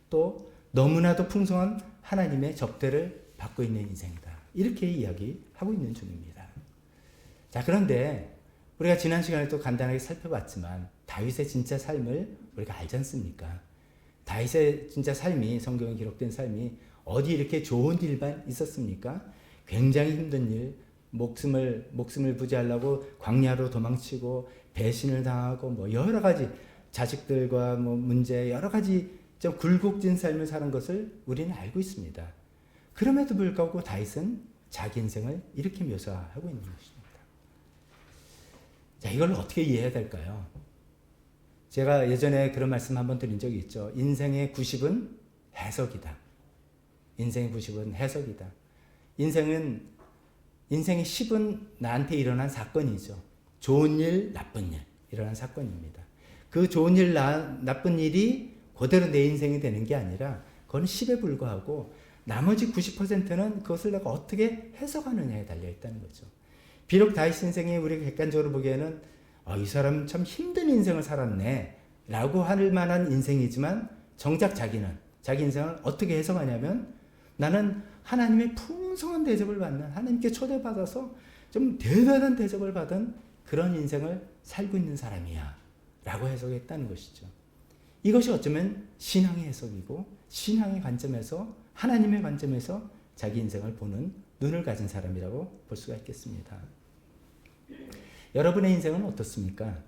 또 너무나도 풍성한 하나님의 접대를 받고 있는 인생이다. 이렇게 이야기하고 있는 중입니다. 자, 그런데 우리가 지난 시간에 또 간단하게 살펴봤지만 다윗의 진짜 삶을 우리가 알지 않습니까? 다윗의 진짜 삶이, 성경에 기록된 삶이 어디 이렇게 좋은 일만 있었습니까? 굉장히 힘든 일, 목숨을 부지하려고 광야로 도망치고 배신을 당하고 뭐 여러 가지 자식들과 뭐 문제 여러 가지 좀 굴곡진 삶을 사는 것을 우리는 알고 있습니다. 그럼에도 불구하고 다윗은 자기 인생을 이렇게 묘사하고 있는 것입니다. 자, 이걸 어떻게 이해해야 될까요? 제가 예전에 그런 말씀 한번 드린 적이 있죠. 인생의 90은 해석이다. 인생의 90은 해석이다. 인생의 10은 나한테 일어난 사건이죠. 좋은 일, 나쁜 일 일어난 사건입니다. 그 좋은 일, 나쁜 일이 그대로 내 인생이 되는 게 아니라 그건 10에 불과하고 나머지 90%는 그것을 내가 어떻게 해석하느냐에 달려있다는 거죠. 비록 다윗 인생이 우리가 객관적으로 보기에는 이 사람은 참 힘든 인생을 살았네 라고 할 만한 인생이지만 정작 자기는 자기 인생을 어떻게 해석하냐면 나는 하나님의 풍성한 대접을 받는 하나님께 초대받아서 좀 대단한 대접을 받은 그런 인생을 살고 있는 사람이야 라고 해석했다는 것이죠. 이것이 어쩌면 신앙의 해석이고 신앙의 관점에서 하나님의 관점에서 자기 인생을 보는 눈을 가진 사람이라고 볼 수가 있겠습니다. 여러분의 인생은 어떻습니까?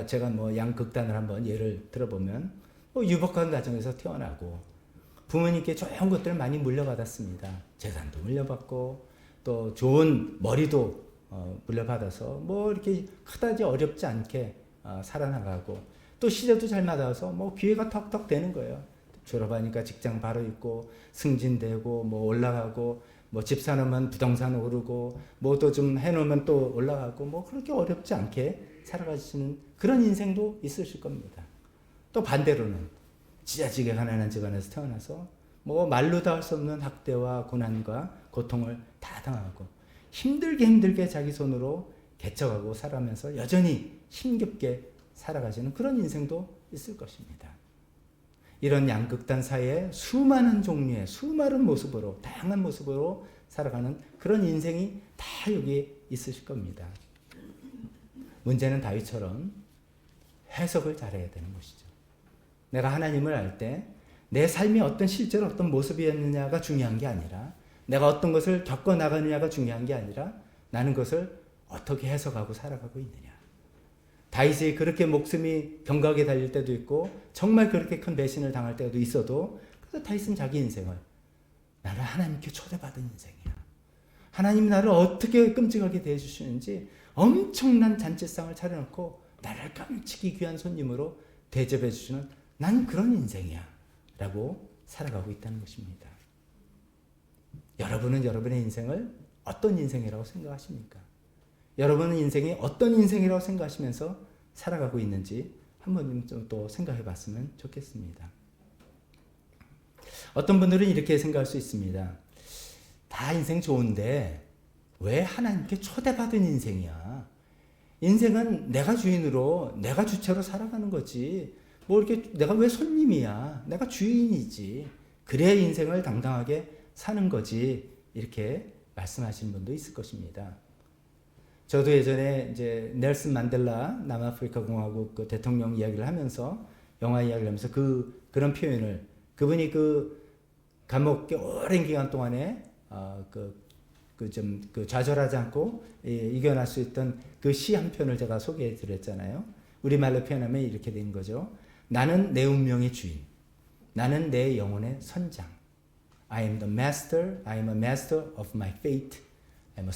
제가 양극단을 한번 예를 들어보면 유복한 가정에서 태어나고 부모님께 좋은 것들을 많이 물려받았습니다. 재산도 물려받고 또 좋은 머리도 물려받아서 이렇게 그다지 어렵지 않게 살아나가고 또 시대도 잘 맞아서 기회가 턱턱 되는 거예요. 졸업하니까 직장 바로 있고 승진되고 올라가고 집 사놓으면 부동산 오르고 또 좀 해놓으면 또 올라가고 그렇게 어렵지 않게 살아가시는 그런 인생도 있으실 겁니다. 또 반대로는 지자지게 가난한 집안에서 태어나서 말로 다 할 수 없는 학대와 고난과 고통을 다 당하고 힘들게 자기 손으로 개척하고 살아가면서 여전히 힘겹게 살아가시는 그런 인생도 있을 것입니다. 이런 양극단 사이에 수많은 종류의 수많은 모습으로 다양한 모습으로 살아가는 그런 인생이 다 여기에 있으실 겁니다. 문제는 다윗처럼 해석을 잘해야 되는 것이죠. 내가 하나님을 알 때 내 삶이 어떤 실제로 어떤 모습이었느냐가 중요한 게 아니라 내가 어떤 것을 겪어 나가느냐가 중요한 게 아니라 나는 그것을 어떻게 해석하고 살아가고 있느냐. 다윗이 그렇게 목숨이 경각에 달릴 때도 있고 정말 그렇게 큰 배신을 당할 때도 있어도 그래서 다윗은 자기 인생을 나는 하나님께 초대받은 인생이야. 하나님이 나를 어떻게 끔찍하게 대해주시는지 엄청난 잔치상을 차려놓고 나를 깜찍이 귀한 손님으로 대접해 주시는 난 그런 인생이야 라고 살아가고 있다는 것입니다. 여러분은 여러분의 인생을 어떤 인생이라고 생각하십니까? 여러분은 인생이 어떤 인생이라고 생각하시면서 살아가고 있는지 한번 좀 또 생각해 봤으면 좋겠습니다. 어떤 분들은 이렇게 생각할 수 있습니다. 다 인생 좋은데 왜 하나님께 초대받은 인생이야? 인생은 내가 주인으로 내가 주체로 살아가는 거지. 뭐 이렇게 내가 왜 손님이야? 내가 주인이지. 그래야 인생을 당당하게 사는 거지. 이렇게 말씀하시는 분도 있을 것입니다. 저도 예전에 이제 넬슨 만델라 남아프리카 공화국 그 대통령 이야기를 하면서 영화 이야기를 하면서 그런 표현을 그분이 그 감옥에 오랜 기간 동안에 좌절하지 않고 이겨낼 수 있던 그 시 한 편을 제가 소개해 드렸잖아요. 우리말로 표현하면 이렇게 된 거죠. 나는 내 운명의 주인. 나는 내 영혼의 선장. I am the master. I am a master of my fate. I am a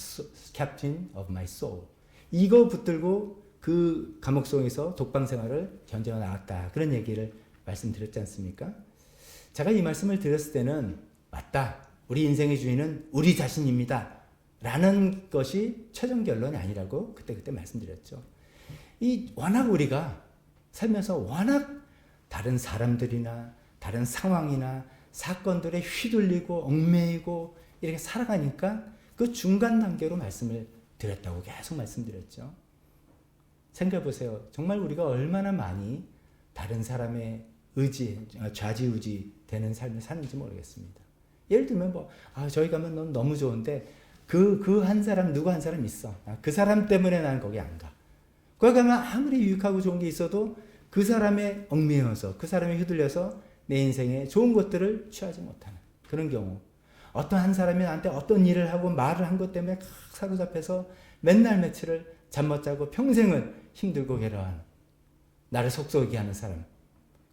captain of my soul. 이거 붙들고 그 감옥 속에서 독방 생활을 견뎌 나갔다. 그런 얘기를 말씀드렸지 않습니까? 제가 이 말씀을 드렸을 때는 맞다. 우리 인생의 주인은 우리 자신입니다. 라는 것이 최종 결론이 아니라고 그때 말씀드렸죠. 워낙 우리가 살면서 워낙 다른 사람들이나 다른 상황이나 사건들에 휘둘리고 얽매이고 이렇게 살아가니까 그 중간 단계로 말씀을 드렸다고 계속 말씀드렸죠. 생각해 보세요. 정말 우리가 얼마나 많이 다른 사람의 좌지우지 되는 삶을 사는지 모르겠습니다. 예를 들면 저희 가면 넌 너무 좋은데 그 한 사람 누구 한 사람 있어. 그 사람 때문에 나는 거기 안 가. 거기 가면 아무리 유익하고 좋은 게 있어도 그 사람에 얽매여서 그 사람에 휘둘려서 내 인생에 좋은 것들을 취하지 못하는 그런 경우. 어떤 한 사람이 나한테 어떤 일을 하고 말을 한 것 때문에 사로잡혀서 맨날 며칠을 잠 못 자고 평생을 힘들고 괴로워하는 나를 속썩이게 하는 사람.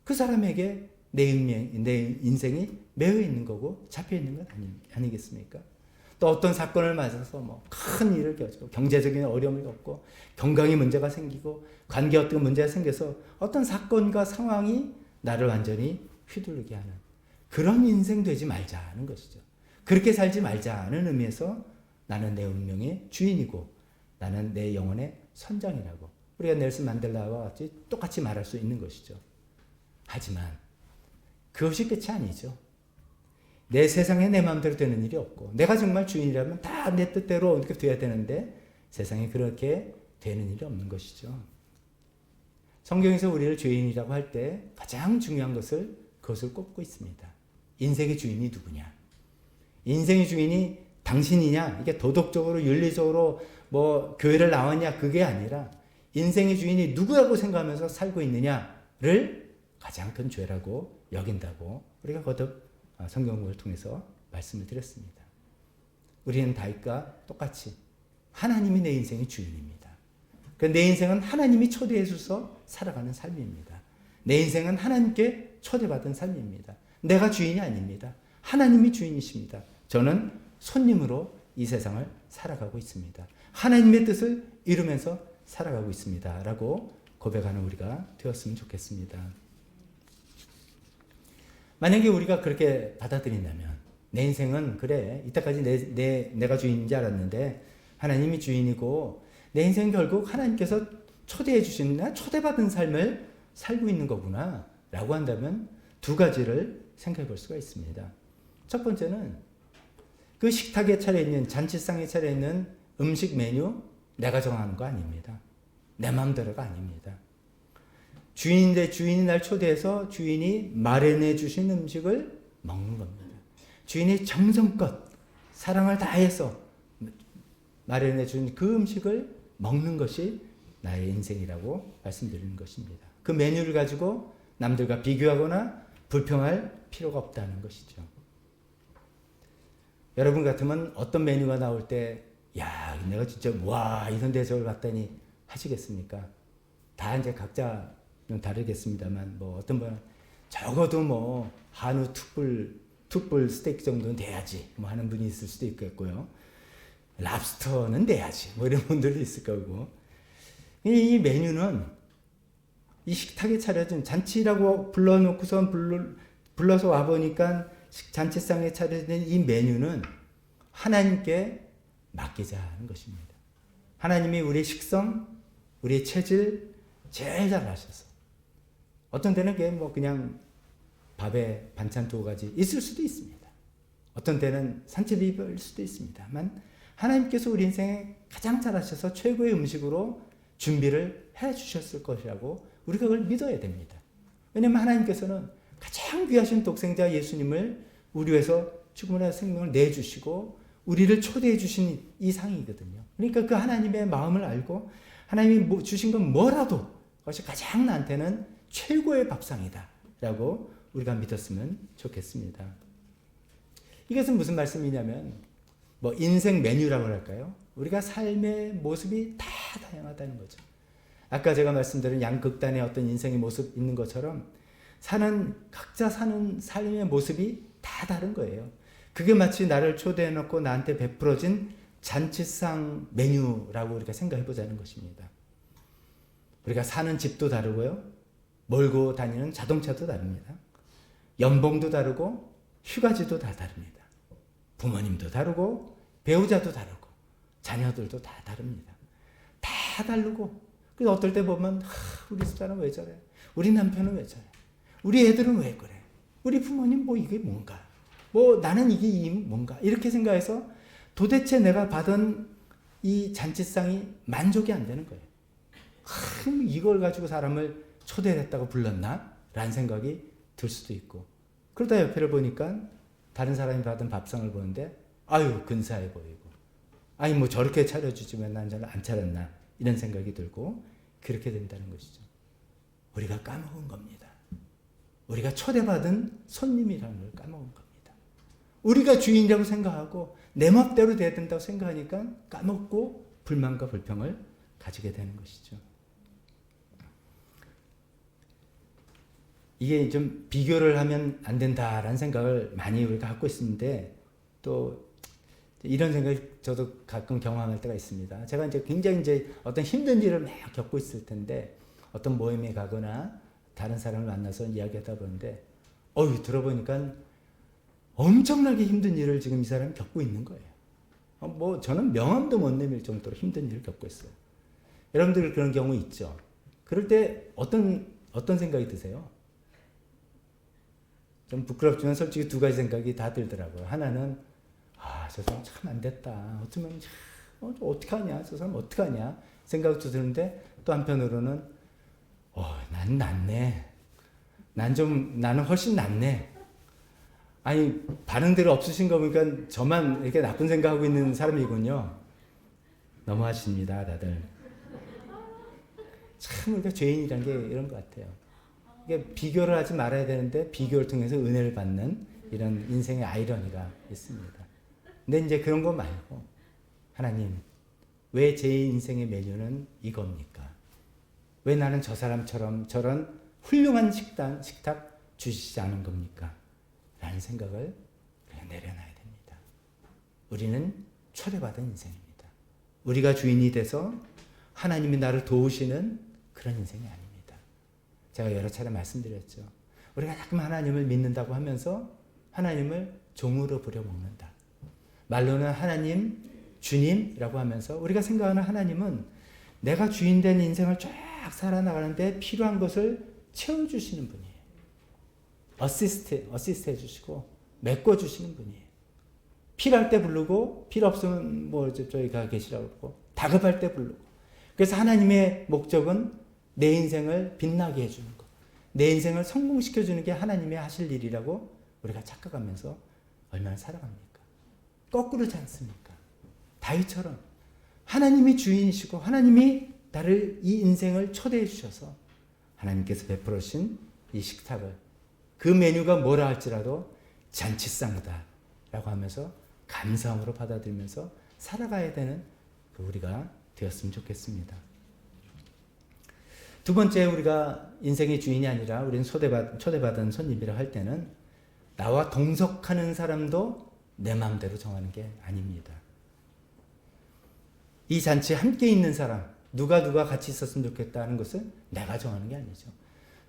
그 사람에게 내 인생이 매여 있는 거고 잡혀 있는 것 아니겠습니까? 또 어떤 사건을 맞아서 큰 일을 겪고 경제적인 어려움을 겪고 건강에 문제가 생기고 관계 어떤 문제가 생겨서 어떤 사건과 상황이 나를 완전히 휘둘리게 하는 그런 인생 되지 말자는 것이죠. 그렇게 살지 말자는 의미에서 나는 내 운명의 주인이고 나는 내 영혼의 선장이라고 우리가 넬슨 만델라와 같이 똑같이 말할 수 있는 것이죠. 하지만 그것이 끝이 아니죠. 내 세상에 내 마음대로 되는 일이 없고 내가 정말 주인이라면 다 내 뜻대로 이렇게 돼야 되는데 세상에 그렇게 되는 일이 없는 것이죠. 성경에서 우리를 죄인이라고 할 때 가장 중요한 그것을 꼽고 있습니다. 인생의 주인이 누구냐? 인생의 주인이 당신이냐? 이게 도덕적으로 윤리적으로 교회를 나왔냐? 그게 아니라 인생의 주인이 누구라고 생각하면서 살고 있느냐를 가장 큰 죄라고 여긴다고 우리가 거듭 성경을 통해서 말씀을 드렸습니다. 우리는 다윗과 똑같이 하나님이 내 인생의 주인입니다. 내 인생은 하나님이 초대해 주셔서 살아가는 삶입니다. 내 인생은 하나님께 초대받은 삶입니다. 내가 주인이 아닙니다. 하나님이 주인이십니다. 저는 손님으로 이 세상을 살아가고 있습니다. 하나님의 뜻을 이루면서 살아가고 있습니다. 라고 고백하는 우리가 되었으면 좋겠습니다. 만약에 우리가 그렇게 받아들인다면 내 인생은 그래 이때까지 내가 주인인 줄 알았는데 하나님이 주인이고 내 인생 결국 하나님께서 초대해 주신 초대받은 삶을 살고 있는 거구나 라고 한다면 두 가지를 생각해 볼 수가 있습니다. 첫 번째는 그 식탁에 차려있는 잔치상에 차려있는 음식 메뉴 내가 정하는 거 아닙니다. 내 마음대로가 아닙니다. 주인인데 주인이 날 초대해서 주인이 마련해 주신 음식을 먹는 겁니다. 주인이 정성껏 사랑을 다해서 마련해 준 그 음식을 먹는 것이 나의 인생이라고 말씀드리는 것입니다. 그 메뉴를 가지고 남들과 비교하거나 불평할 필요가 없다는 것이죠. 여러분 같으면 어떤 메뉴가 나올 때 야, 내가 진짜 와 이런 대접을 받다니 하시겠습니까? 다 이제 각자는 다르겠습니다만 뭐 어떤 분은 적어도 뭐 한우 툭불 스테이크 정도는 돼야지 뭐 하는 분이 있을 수도 있겠고요. 랍스터는 돼야지 뭐 이런 분들도 있을 거고. 이 메뉴는 이 식탁에 차려진 잔치라고 불러놓고선 불러서 와보니까 잔치상에 차려진 이 메뉴는 하나님께 맡기자 하는 것입니다. 하나님이 우리의 식성, 우리의 체질 제일 잘 아셔서 어떤 때는 그게 뭐 그냥 밥에 반찬 2가지 있을 수도 있습니다. 어떤 때는 산채비일 수도 있습니다만 하나님께서 우리 인생에 가장 잘 아셔서 최고의 음식으로 준비를 해 주셨을 것이라고 우리가 그걸 믿어야 됩니다. 왜냐하면 하나님께서는 가장 귀하신 독생자 예수님을 우리 위해서 죽음을 해서 생명을 내주시고 우리를 초대해 주신 이상이거든요. 그러니까 그 하나님의 마음을 알고 하나님이 주신 건 뭐라도 그것이 가장 나한테는 최고의 밥상이다 라고 우리가 믿었으면 좋겠습니다. 이것은 무슨 말씀이냐면 뭐 인생 메뉴라고 할까요? 우리가 삶의 모습이 다 다양하다는 거죠. 아까 제가 말씀드린 양극단의 어떤 인생의 모습 있는 것처럼 각자 사는 삶의 모습이 다 다른 거예요. 그게 마치 나를 초대해놓고 나한테 베풀어진 잔치상 메뉴라고 우리가 생각해 보자는 것입니다. 우리가 사는 집도 다르고요. 몰고 다니는 자동차도 다릅니다. 연봉도 다르고 휴가지도 다 다릅니다. 부모님도 다르고 배우자도 다르고 자녀들도 다 다릅니다. 다 다르고 그래서 어떨 때 보면 우리 집사람 왜 저래? 우리 남편은 왜 저래? 우리 애들은 왜 그래? 우리 부모님 뭐 이게 뭔가? 뭐 나는 이게 뭔가? 이렇게 생각해서 도대체 내가 받은 이 잔치상이 만족이 안 되는 거예요. 이걸 가지고 사람을 초대했다고 불렀나? 라는 생각이 들 수도 있고 그러다 옆에를 보니까 다른 사람이 받은 밥상을 보는데 아유 근사해 보이고 아니 뭐 저렇게 차려주지만 난 잘 안 차렸나 이런 생각이 들고 그렇게 된다는 것이죠. 우리가 까먹은 겁니다. 우리가 초대받은 손님이라는 걸 까먹은 겁니다. 우리가 주인이라고 생각하고 내 멋대로 돼야 된다고 생각하니까 까먹고 불만과 불평을 가지게 되는 것이죠. 이게 좀 비교를 하면 안 된다라는 생각을 많이 우리가 갖고 있는데 또 이런 생각을 저도 가끔 경험할 때가 있습니다. 제가 이제 굉장히 어떤 힘든 일을 막 겪고 있을 텐데 어떤 모임에 가거나 다른 사람을 만나서 이야기하다 보는데 들어보니까 엄청나게 힘든 일을 지금 이 사람이 겪고 있는 거예요. 뭐 저는 명함도 못 내밀 정도로 힘든 일을 겪고 있어요. 여러분들 그런 경우 있죠. 그럴 때 어떤 생각이 드세요? 좀 부끄럽지만 솔직히 2가지 생각이 다 들더라고요. 하나는 저 사람 참 안 됐다. 어쩌면 어떡하냐. 저 사람 어떡하냐. 생각도 드는데 또 한편으로는 난 낫네. 나는 훨씬 낫네. 아니 반응들이 없으신 거 보니까 저만 이렇게 나쁜 생각하고 있는 사람이군요. 너무하십니다 다들. 참 우리가 죄인이란 게 이런 것 같아요. 이게 비교를 하지 말아야 되는데 비교를 통해서 은혜를 받는 이런 인생의 아이러니가 있습니다. 근데 이제 그런 거 말고 하나님 왜 제 인생의 메뉴는 이겁니까? 왜 나는 저 사람처럼 저런 훌륭한 식탁 주시지 않은 겁니까? 라는 생각을 내려놔야 됩니다. 우리는 초대받은 인생입니다. 우리가 주인이 돼서 하나님이 나를 도우시는 그런 인생이 아닙니다. 제가 여러 차례 말씀드렸죠. 우리가 자꾸 하나님을 믿는다고 하면서 하나님을 종으로 부려먹는다. 말로는 하나님, 주님이라고 하면서 우리가 생각하는 하나님은 내가 주인된 인생을 쫙 살아나가는데 필요한 것을 채워주시는 분이에요. 어시스트 해주시고 메꿔주시는 분이에요. 필요할 때 부르고 필요 없으면 저희 가 계시라고 그러고 다급할 때 부르고. 그래서 하나님의 목적은 내 인생을 빛나게 해주는 것, 내 인생을 성공시켜주는 게 하나님의 하실 일이라고 우리가 착각하면서 얼마나 살아갑니까? 거꾸로지 않습니까? 다윗처럼 하나님이 주인이시고 하나님이 나를 이 인생을 초대해 주셔서 하나님께서 베풀어 주신 이 식탁을, 그 메뉴가 뭐라 할지라도 잔치상이다 라고 하면서 감사함으로 받아들이면서 살아가야 되는 우리가 되었으면 좋겠습니다. 두 번째, 우리가 인생의 주인이 아니라 우리는 초대받은 손님이라 할 때는 나와 동석하는 사람도 내 마음대로 정하는 게 아닙니다. 이 잔치에 함께 있는 사람, 누가 같이 있었으면 좋겠다 하는 것은 내가 정하는 게 아니죠.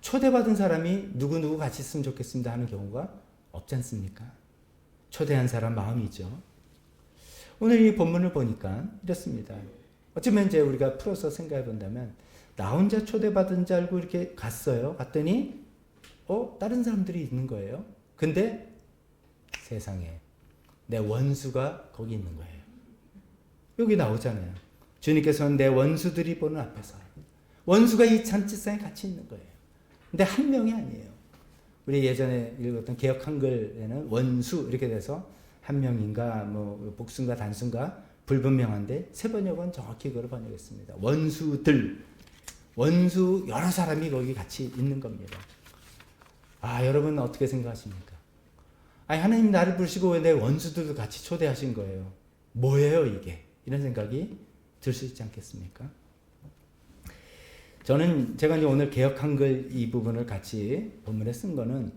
초대받은 사람이 누구 같이 있으면 좋겠습니다 하는 경우가 없지 않습니까? 초대한 사람 마음이죠. 오늘 이 본문을 보니까 이렇습니다. 어쩌면 이제 우리가 풀어서 생각해 본다면, 나 혼자 초대받은 줄 알고 이렇게 갔어요. 갔더니 다른 사람들이 있는 거예요. 근데 세상에 내 원수가 거기 있는 거예요. 여기 나오잖아요. 주님께서는 내 원수들이 보는 앞에서, 원수가 이 잔치상에 같이 있는 거예요. 근데 한 명이 아니에요. 우리 예전에 읽었던 개역 한글에는 원수 이렇게 돼서 한 명인가 복수인가 단수인가 불분명한데 새 번역은 정확히 그걸 번역했습니다. 원수들, 원수 여러 사람이 거기 같이 있는 겁니다. 여러분 어떻게 생각하십니까? 하나님 나를 부르시고 왜 내 원수들도 같이 초대하신 거예요? 뭐예요 이게? 이런 생각이 들 수 있지 않겠습니까? 제가 이제 오늘 개역 한글 이 부분을 같이 본문에 쓴 거는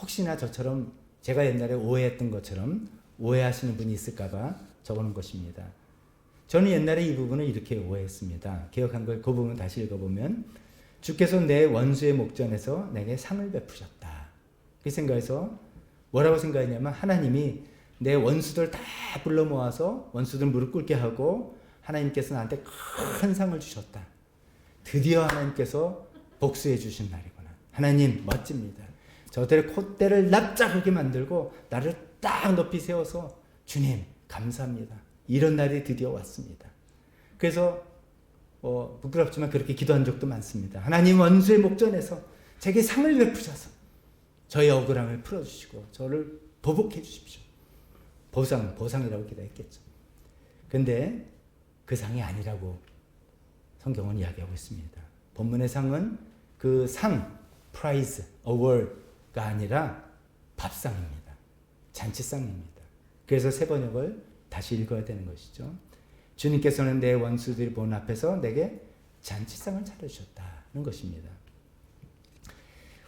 혹시나 저처럼 제가 옛날에 오해했던 것처럼 오해하시는 분이 있을까봐 적어놓은 것입니다. 저는 옛날에 이 부분을 이렇게 오해했습니다. 개역 한글 그 부분 다시 읽어보면, 주께서 내 원수의 목전에서 내게 상을 베푸셨다. 그 생각해서 뭐라고 생각했냐면, 하나님이 내 원수들 다 불러 모아서 원수들 무릎 꿇게 하고 하나님께서 나한테 큰 상을 주셨다. 드디어 하나님께서 복수해 주신 날이구나. 하나님 멋집니다. 저들의 콧대를 납작하게 만들고 나를 딱 높이 세워서 주님 감사합니다. 이런 날이 드디어 왔습니다. 그래서 부끄럽지만 그렇게 기도한 적도 많습니다. 하나님 원수의 목전에서 제게 상을 베푸셔서 저의 억울함을 풀어주시고 저를 보복해 주십시오. 보상이라고 기도했겠죠. 근데 그 상이 아니라고 성경은 이야기하고 있습니다. 본문의 상은 그 상, prize, award가 아니라 밥상입니다. 잔치상입니다. 그래서 새 번역을 다시 읽어야 되는 것이죠. 주님께서는 내 원수들이 보는 앞에서 내게 잔치상을 차려주셨다는 것입니다.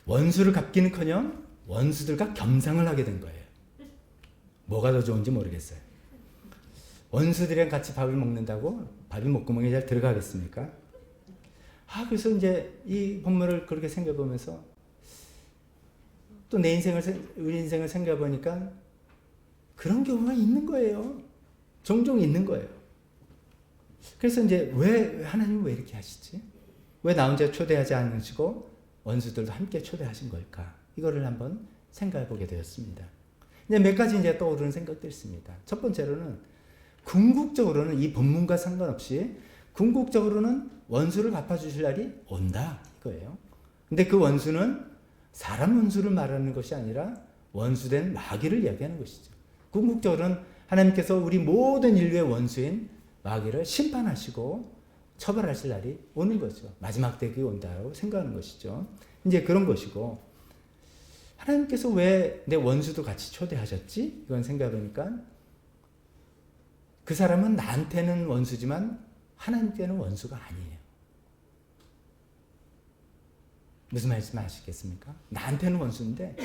원수를 갚기는커녕 원수들과 겸상을 하게 된 거예요. 뭐가 더 좋은지 모르겠어요. 원수들이랑 같이 밥을 먹는다고 밥이 목구멍에 잘 들어가겠습니까? 그래서 이제 이 본문을 그렇게 생각해 보면서 또 우리 인생을 생각해 보니까 그런 경우가 있는 거예요. 종종 있는 거예요. 그래서 이제 하나님은 왜 이렇게 하시지? 왜 나 혼자 초대하지 않으시고 원수들도 함께 초대하신 걸까? 이거를 한번 생각해 보게 되었습니다. 이제 몇 가지 이제 떠오르는 생각들이 있습니다. 첫 번째로는 궁극적으로는 이 본문과 상관없이 궁극적으로는 원수를 갚아주실 날이 온다 이거예요. 근데 그 원수는 사람 원수를 말하는 것이 아니라 원수된 마귀를 이야기하는 것이죠. 궁극적으로는 하나님께서 우리 모든 인류의 원수인 마귀를 심판하시고 처벌하실 날이 오는 거죠. 마지막 때가 온다고 생각하는 것이죠. 이제 그런 것이고, 하나님께서 왜 내 원수도 같이 초대하셨지? 이건 생각해보니까 그 사람은 나한테는 원수지만 하나님께는 원수가 아니에요. 무슨 말씀 아시겠습니까? 나한테는 원수인데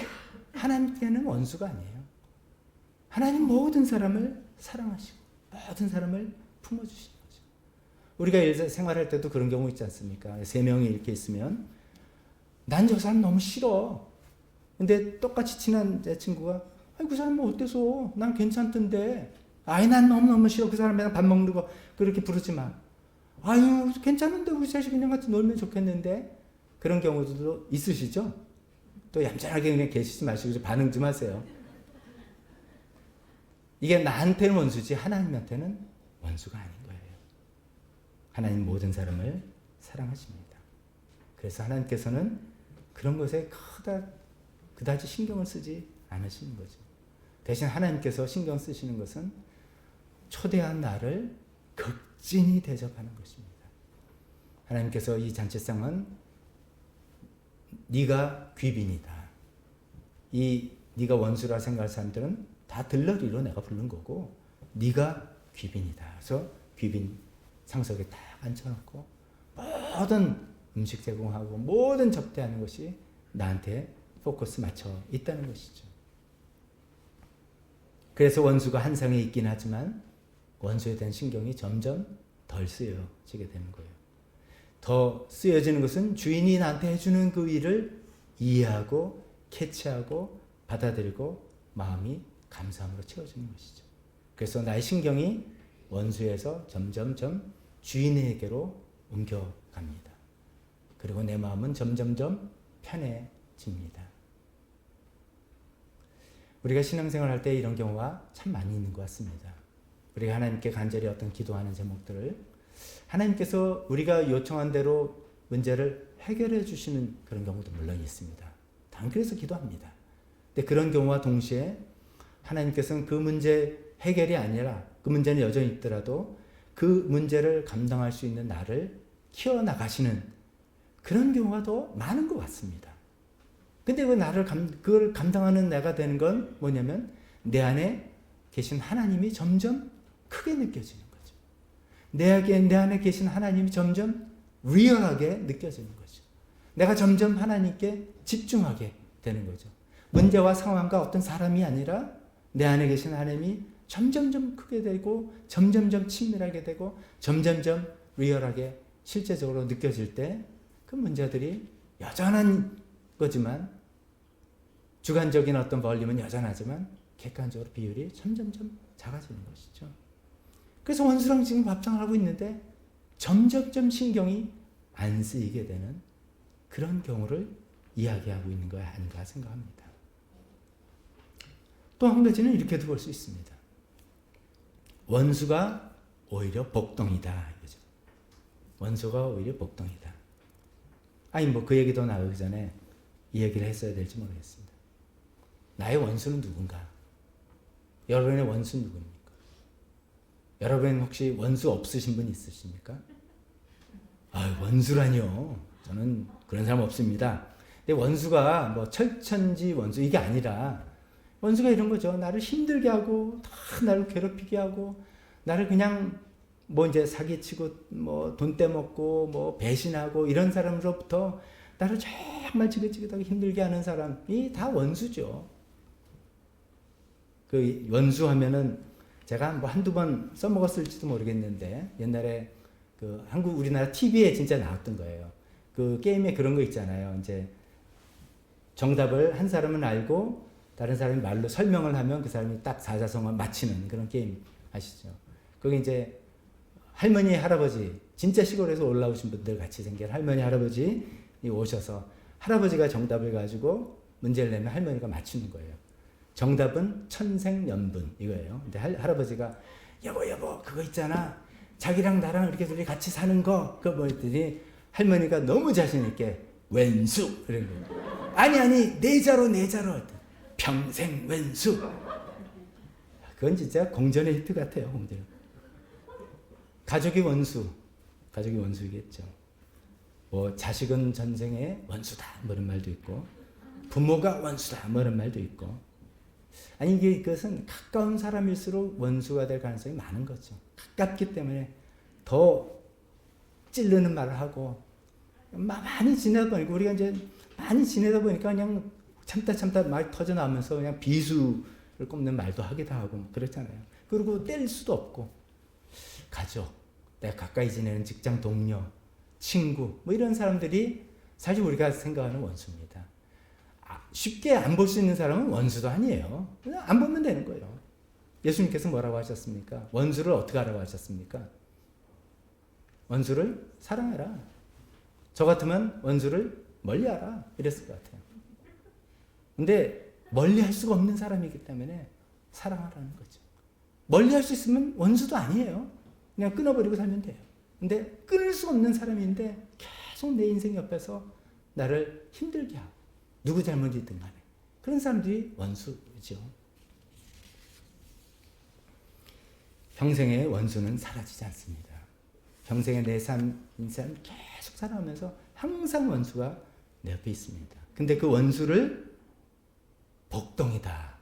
하나님께는 원수가 아니에요. 하나님 모든 사람을 사랑하시고 모든 사람을 품어주시는 거죠. 우리가 일생활할 때도 그런 경우 있지 않습니까? 3명이 이렇게 있으면 난 저 사람 너무 싫어. 근데 똑같이 친한 제 친구가 그 사람은 어때서? 난 괜찮던데. 난 너무너무 싫어. 그 사람이랑 밥 먹는 거 그렇게 부르지 마. 괜찮은데 우리 셋이 그냥 같이 놀면 좋겠는데. 그런 경우도 있으시죠? 또 얌전하게 그냥 계시지 마시고 반응 좀 하세요. 이게 나한테는 원수지 하나님한테는 원수가 아닌 거예요. 하나님 모든 사람을 사랑하십니다. 그래서 하나님께서는 그런 것에 그다지 신경을 쓰지 않으시는 거죠. 대신 하나님께서 신경 쓰시는 것은 초대한 나를 극진히 대접하는 것입니다. 하나님께서 이 잔치상은 네가 귀빈이다. 네가 원수라 생각할 사람들은 다 들러리로 내가 부른 거고 네가 귀빈이다. 그래서 귀빈 상석에 딱 앉혀놓고 모든 음식 제공하고 모든 접대하는 것이 나한테 포커스 맞춰 있다는 것이죠. 그래서 원수가 한 상에 있긴 하지만 원수에 대한 신경이 점점 덜 쓰여지게 되는 거예요. 더 쓰여지는 것은 주인이 나한테 해주는 그 일을 이해하고 캐치하고 받아들이고 마음이 감사함으로 채워지는 것이죠. 그래서 나의 신경이 원수에서 점점점 주인에게로 옮겨갑니다. 그리고 내 마음은 점점점 편해집니다. 우리가 신앙생활 할 때 이런 경우가 참 많이 있는 것 같습니다. 우리가 하나님께 간절히 어떤 기도하는 제목들을 하나님께서 우리가 요청한 대로 문제를 해결해 주시는 그런 경우도 물론 있습니다. 단 그래서 기도합니다. 근데 그런 경우와 동시에 하나님께서는 그 문제 해결이 아니라 그 문제는 여전히 있더라도 그 문제를 감당할 수 있는 나를 키워나가시는 그런 경우가 더 많은 것 같습니다. 근데 그걸 감당하는 내가 되는 건 뭐냐면 내 안에 계신 하나님이 점점 크게 느껴지는 거죠. 내 안에 계신 하나님이 점점 리얼하게 느껴지는 거죠. 내가 점점 하나님께 집중하게 되는 거죠. 문제와 상황과 어떤 사람이 아니라 내 안에 계신 하나님이 점점점 크게 되고 점점점 친밀하게 되고 점점점 리얼하게 실제적으로 느껴질 때 그 문제들이 여전한 거지만 주관적인 어떤 볼륨은 여전하지만 객관적으로 비율이 점점점 작아지는 것이죠. 그래서 원수랑 지금 밥상을 하고 있는데 점점점 신경이 안 쓰이게 되는 그런 경우를 이야기하고 있는 거 아닌가 생각합니다. 또 한 가지는 이렇게도 볼 수 있습니다. 원수가 오히려 복덩이다. 이거죠. 원수가 오히려 복덩이다. 아니 뭐 그 얘기도 나오기 전에 이 얘기를 했어야 될지 모르겠습니다. 나의 원수는 누군가? 여러분의 원수는 누굽니까? 여러분 혹시 원수 없으신 분 있으십니까? 원수라니요. 저는 그런 사람 없습니다. 근데 원수가 뭐 철천지 원수 이게 아니라 원수가 이런 거죠. 나를 힘들게 하고 다 나를 괴롭히게 하고 나를 그냥 뭐 이제 사기치고 뭐 돈 떼먹고 뭐 배신하고 이런 사람으로부터 나를 정말 지긋지긋하게 힘들게 하는 사람이 다 원수죠. 그 원수하면은 제가 뭐 한두 번 써먹었을지도 모르겠는데 옛날에 그 우리나라 TV에 진짜 나왔던 거예요. 그 게임에 그런 거 있잖아요. 이제 정답을 한 사람은 알고 다른 사람이 말로 설명을 하면 그 사람이 딱 사자성어 맞히는 그런 게임 아시죠? 거기 이제 할머니, 할아버지, 진짜 시골에서 올라오신 분들 같이 생긴 할머니, 할아버지 오셔서 할아버지가 정답을 가지고 문제를 내면 할머니가 맞추는 거예요. 정답은 천생연분 이거예요. 근데 할아버지가 여보 그거 있잖아. 자기랑 나랑 이렇게 둘이 같이 사는 거 그거 뭐 했더니 할머니가 너무 자신 있게 왼수 이런 거예요. 아니 내자로 평생 왼수. 그건 진짜 공전의 히트 같아요. 공전. 가족이 원수이겠죠. 뭐 자식은 전생에 원수다 뭐 이런 말도 있고 부모가 원수다 뭐 이런 말도 있고 아니 이것은 가까운 사람일수록 원수가 될 가능성이 많은 거죠. 가깝기 때문에 더 찌르는 말을 하고 많이 지내다 보니까 우리가 이제 많이 지내다 보니까 그냥 참다 말 터져 나오면서 그냥 비수를 꼽는 말도 하기도 하고 그렇잖아요. 그리고 뗄 수도 없고 가족, 내가 가까이 지내는 직장 동료, 친구 뭐 이런 사람들이 사실 우리가 생각하는 원수입니다. 쉽게 안 볼 수 있는 사람은 원수도 아니에요. 그냥 안 보면 되는 거예요. 예수님께서 뭐라고 하셨습니까? 원수를 어떻게 하라고 하셨습니까? 원수를 사랑해라. 저 같으면 원수를 멀리하라 이랬을 것 같아요. 근데 멀리할 수가 없는 사람이기 때문에 사랑하라는 거죠. 멀리 할 수 있으면 원수도 아니에요. 그냥 끊어버리고 살면 돼요. 근데 끊을 수 없는 사람인데 계속 내 인생 옆에서 나를 힘들게 하고 누구 잘못이든 간에 그런 사람들이 원수죠. 평생의 원수는 사라지지 않습니다. 평생의 내 인생 계속 살아오면서 항상 원수가 내 옆에 있습니다. 근데 그 원수를 복동이다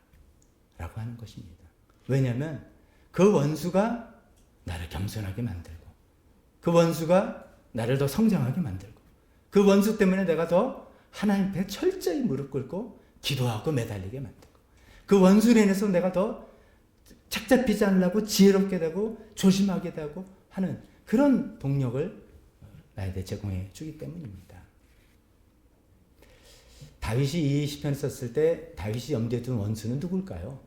라고 하는 것입니다. 왜냐하면 그 원수가 나를 겸손하게 만들고 그 원수가 나를 더 성장하게 만들고 그 원수 때문에 내가 더 하나님 앞에 철저히 무릎 꿇고 기도하고 매달리게 만들고 그 원수로 인해서 내가 더 착잡히지 않으려고 지혜롭게 되고 조심하게 되고 하는 그런 동력을 나에게 제공해 주기 때문입니다. 다윗이 이 시편을 썼을 때 다윗이 염두에 둔 원수는 누굴까요?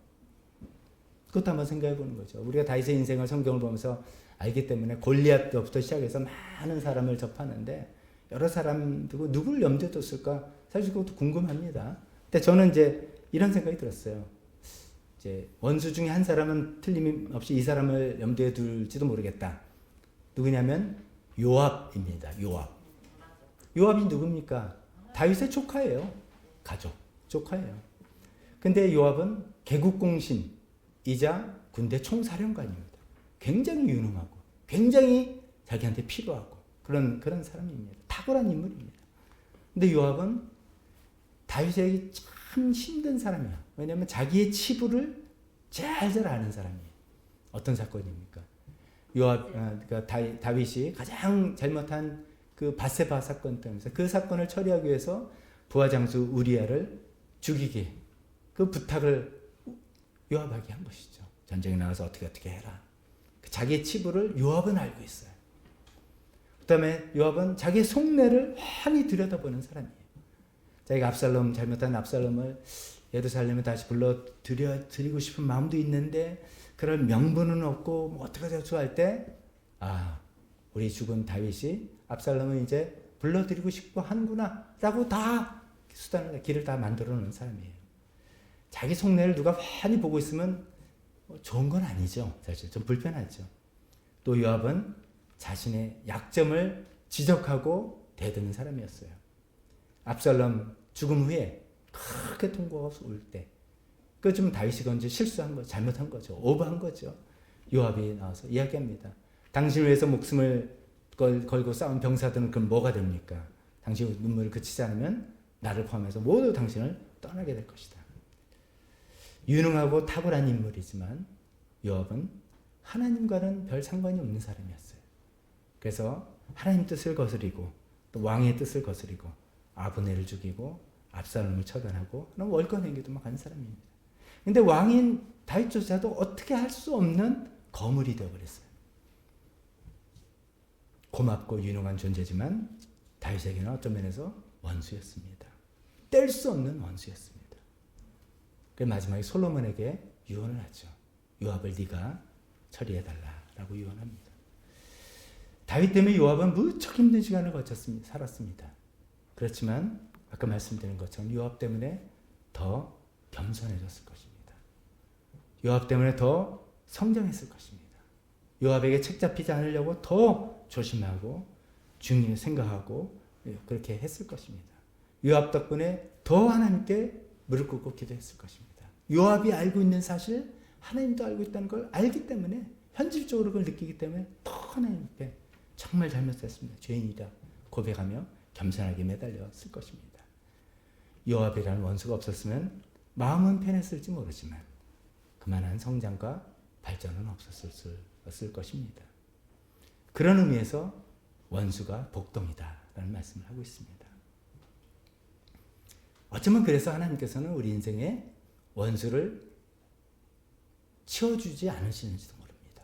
그것도 한번 생각해 보는 거죠. 우리가 다윗의 인생을 성경을 보면서 알기 때문에 골리앗부터 시작해서 많은 사람을 접하는데 여러 사람들고 누구를 염두에 뒀을까? 사실 그것도 궁금합니다. 근데 저는 이제 이런 생각이 들었어요. 이제 원수 중에 한 사람은 틀림없이 이 사람을 염두에 둘지도 모르겠다. 누구냐면 요압입니다. 요압이 누굽니까? 다윗의 조카예요. 가족, 조카예요. 근데 요압은 개국공신이자 군대 총사령관입니다. 굉장히 유능하고 굉장히 자기한테 필요하고 그런 사람입니다. 탁월한 인물입니다. 근데 요압은 다윗에게 참 힘든 사람이야. 왜냐하면 자기의 치부를 잘 아는 사람이에요. 어떤 사건입니까? 그러니까 다윗이 가장 잘못한 그 밧세바 사건 때문에 그 사건을 처리하기 위해서 부하장수 우리아를 죽이게 그 부탁을 요압에게 한 것이죠. 전쟁에 나가서 어떻게 해라. 자기의 치부를 요압은 알고 있어요. 그 다음에 요압은 자기의 속내를 환히 들여다보는 사람이에요. 자기가 잘못한 압살롬을 예루살렘에 다시 드리고 싶은 마음도 있는데 그럴 명분은 없고 뭐 어떻게 하자 할 때 우리 죽은 다윗이 압살롬을 이제 불러드리고 싶어 하는구나 라고 다 길을 다 만들어 놓은 사람이에요. 자기 속내를 누가 환히 보고 있으면 좋은 건 아니죠. 사실 좀 불편하죠. 또 요압은 자신의 약점을 지적하고 대드는 사람이었어요. 압살롬 죽음 후에 크게 통곡하고 울 때 그 좀 다윗이 건지 실수한 거, 잘못한 거죠. 오버한 거죠. 요압이 나와서 이야기합니다. 당신을 위해서 목숨을 걸고 싸운 병사들은 그럼 뭐가 됩니까? 당신의 눈물을 그치지 않으면 나를 포함해서 모두 당신을 떠나게 될 것이다. 유능하고 탁월한 인물이지만 요압은 하나님과는 별 상관이 없는 사람이었어요. 그래서 하나님 뜻을 거스리고 또 왕의 뜻을 거스리고 아브넬을 죽이고 압살롬을 처단하고 그런 월권 행위도 막 한 사람입니다. 근데 왕인 다윗조차도 어떻게 할 수 없는 거물이 되어버렸어요. 고맙고 유능한 존재지만 다윗에게는 어떤 면에서 원수였습니다. 뗄 수 없는 원수였습니다. 그래서 마지막에 솔로몬에게 유언을 하죠. 요압을 네가 처리해달라라고 유언합니다. 다윗 때문에 요압은 무척 힘든 시간을 살았습니다. 그렇지만 아까 말씀드린 것처럼 요압 때문에 더 겸손해졌을 것입니다. 요압 때문에 더 성장했을 것입니다. 요압에게 책 잡히지 않으려고 더 조심하고 중요히 생각하고 그렇게 했을 것입니다. 요압 덕분에 더 하나님께 무릎 꿇고 기도했을 것입니다. 요압이 알고 있는 사실 하나님도 알고 있다는 걸 알기 때문에 현실적으로 그걸 느끼기 때문에 더 하나님께 정말 잘못했습니다. 죄인이다 고백하며 겸손하게 매달렸을 것입니다. 요압이라는 원수가 없었으면 마음은 편했을지 모르지만 그만한 성장과 발전은 없었을 것입니다. 그런 의미에서 원수가 복동이다라는 말씀을 하고 있습니다. 어쩌면 그래서 하나님께서는 우리 인생에 원수를 치워주지 않으시는지도 모릅니다.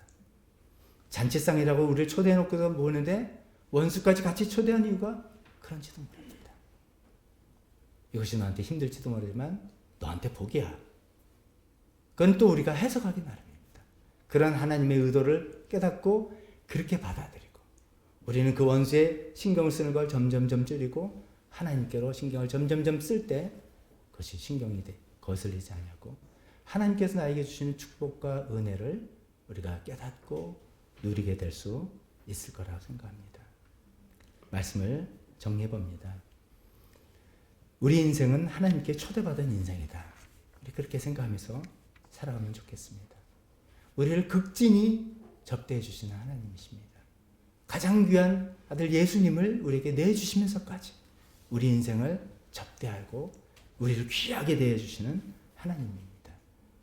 잔치상이라고 우리를 초대해놓고서 모으는데 원수까지 같이 초대한 이유가 그런지도 모릅니다. 이것이 너한테 힘들지도 모르지만 너한테 복이야. 그건 또 우리가 해석하기 나름입니다. 그런 하나님의 의도를 깨닫고 그렇게 받아들이고 우리는 그 원수에 신경을 쓰는 걸 점점점 줄이고 하나님께로 신경을 점점점 쓸 때 그것이 신경이 거슬리지 않냐고 하나님께서 나에게 주시는 축복과 은혜를 우리가 깨닫고 누리게 될 수 있을 거라고 생각합니다. 말씀을 정리해 봅니다. 우리 인생은 하나님께 초대받은 인생이다. 우리 그렇게 생각하면서 살아가면 좋겠습니다. 우리를 극진히 접대해 주시는 하나님이십니다. 가장 귀한 아들 예수님을 우리에게 내주시면서까지 우리 인생을 접대하고 우리를 귀하게 대해 주시는 하나님입니다.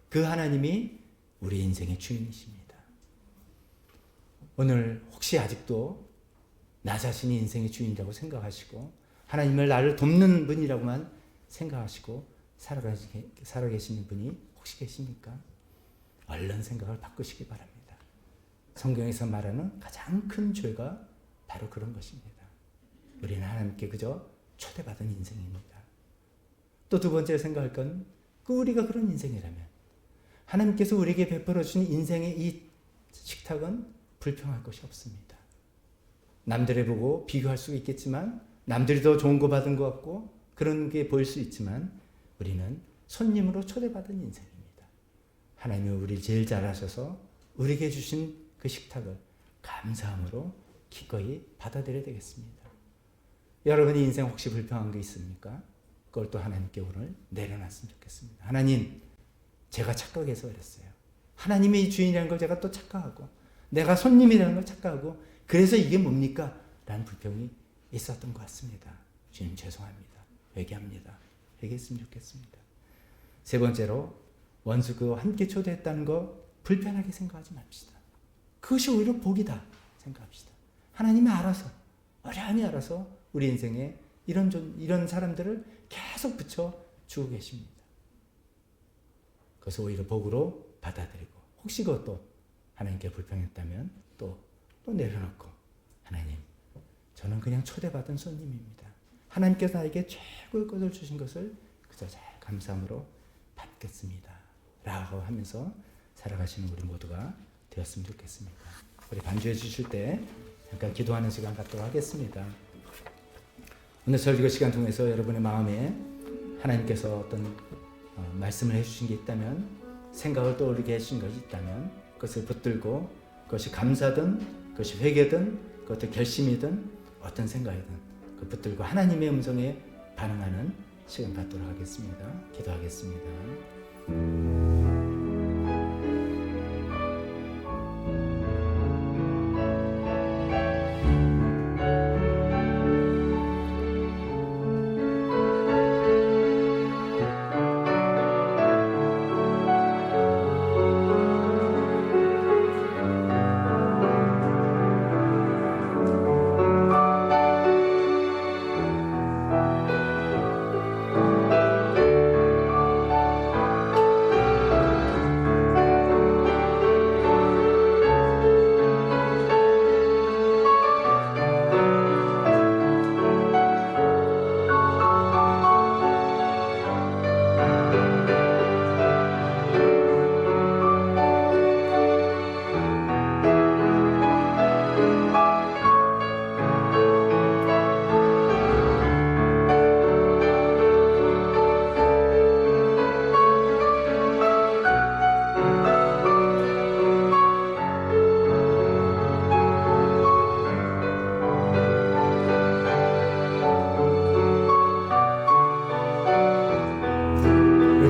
그 하나님이 우리 인생의 주인이십니다. 오늘 혹시 아직도 나 자신이 인생의 주인이라고 생각하시고 하나님을 나를 돕는 분이라고만 생각하시고 살아 계시는 분이 혹시 계십니까? 얼른 생각을 바꾸시기 바랍니다. 성경에서 말하는 가장 큰 죄가 바로 그런 것입니다. 우리는 하나님께 그저 초대받은 인생입니다. 또 두 번째 생각할 건 우리가 그런 인생이라면 하나님께서 우리에게 베풀어 주신 인생의 이 식탁은 불평할 것이 없습니다. 남들에 보고 비교할 수 있겠지만 남들이 더 좋은 거 받은 것 같고 그런 게 보일 수 있지만 우리는 손님으로 초대받은 인생입니다. 하나님이 우리를 제일 잘 아셔서 우리에게 주신 그 식탁을 감사함으로 기꺼이 받아들여야 되겠습니다. 여러분의 인생 혹시 불평한 게 있습니까? 그걸 또 하나님께 오늘 내려놨으면 좋겠습니다. 하나님, 제가 착각해서 그랬어요. 하나님이 주인이라는 걸 제가 또 착각하고 내가 손님이라는 걸 착각하고 그래서 이게 뭡니까? 라는 불평이 있었던 것 같습니다. 주님 죄송합니다. 회개합니다. 회개했으면 좋겠습니다. 세 번째로 원수 그와 함께 초대했다는 거 불편하게 생각하지 맙시다. 그것이 오히려 복이다 생각합시다. 하나님이 알아서 어련히 알아서 우리 인생에 이런 사람들을 계속 붙여주고 계십니다. 그것을 오히려 복으로 받아들이고 혹시 그것도 하나님께 불평했다면 또 내려놓고 하나님 저는 그냥 초대받은 손님입니다. 하나님께서 나에게 최고의 것을 주신 것을 그저 잘 감사함으로 받겠습니다. 라고 하면서 살아가시는 우리 모두가 되었으면 좋겠습니다. 우리 반주해 주실 때 잠깐 기도하는 시간 갖도록 하겠습니다. 오늘 설교 시간 통해서 여러분의 마음에 하나님께서 어떤 말씀을 해주신 게 있다면 생각을 떠올리게 해주신 것이 있다면 그것을 붙들고 그것이 감사든 그것이 회개든 그것도 결심이든 어떤 생각이든 그 붙들고 하나님의 음성에 반응하는 시간 갖도록 하겠습니다. 기도하겠습니다.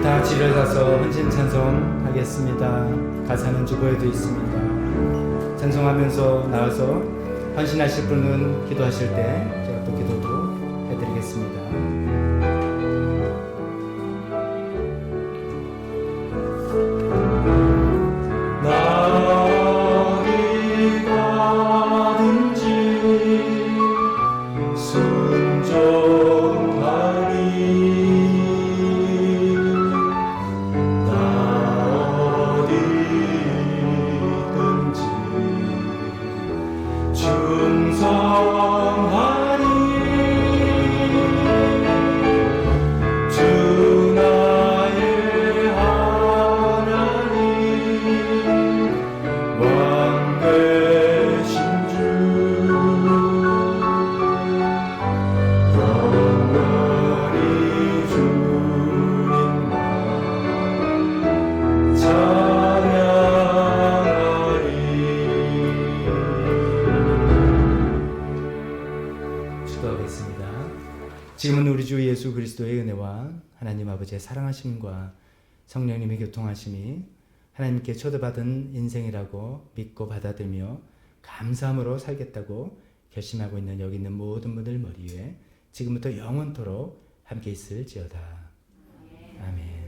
다 같이 일어나서 헌신 찬송하겠습니다. 가사는 주보에도 있습니다. 찬송하면서 나와서 헌신하실 분은 기도하실 때 제가 또 기도도 해드리겠습니다. 충성하리 예수 그리스도의 은혜와 하나님 아버지의 사랑하심과 성령님의 교통하심이 하나님께 초대받은 인생이라고 믿고 받아들며 감사함으로 살겠다고 결심하고 있는 여기 있는 모든 분들 머리 위에 지금부터 영원토록 함께 있을지어다. 아멘.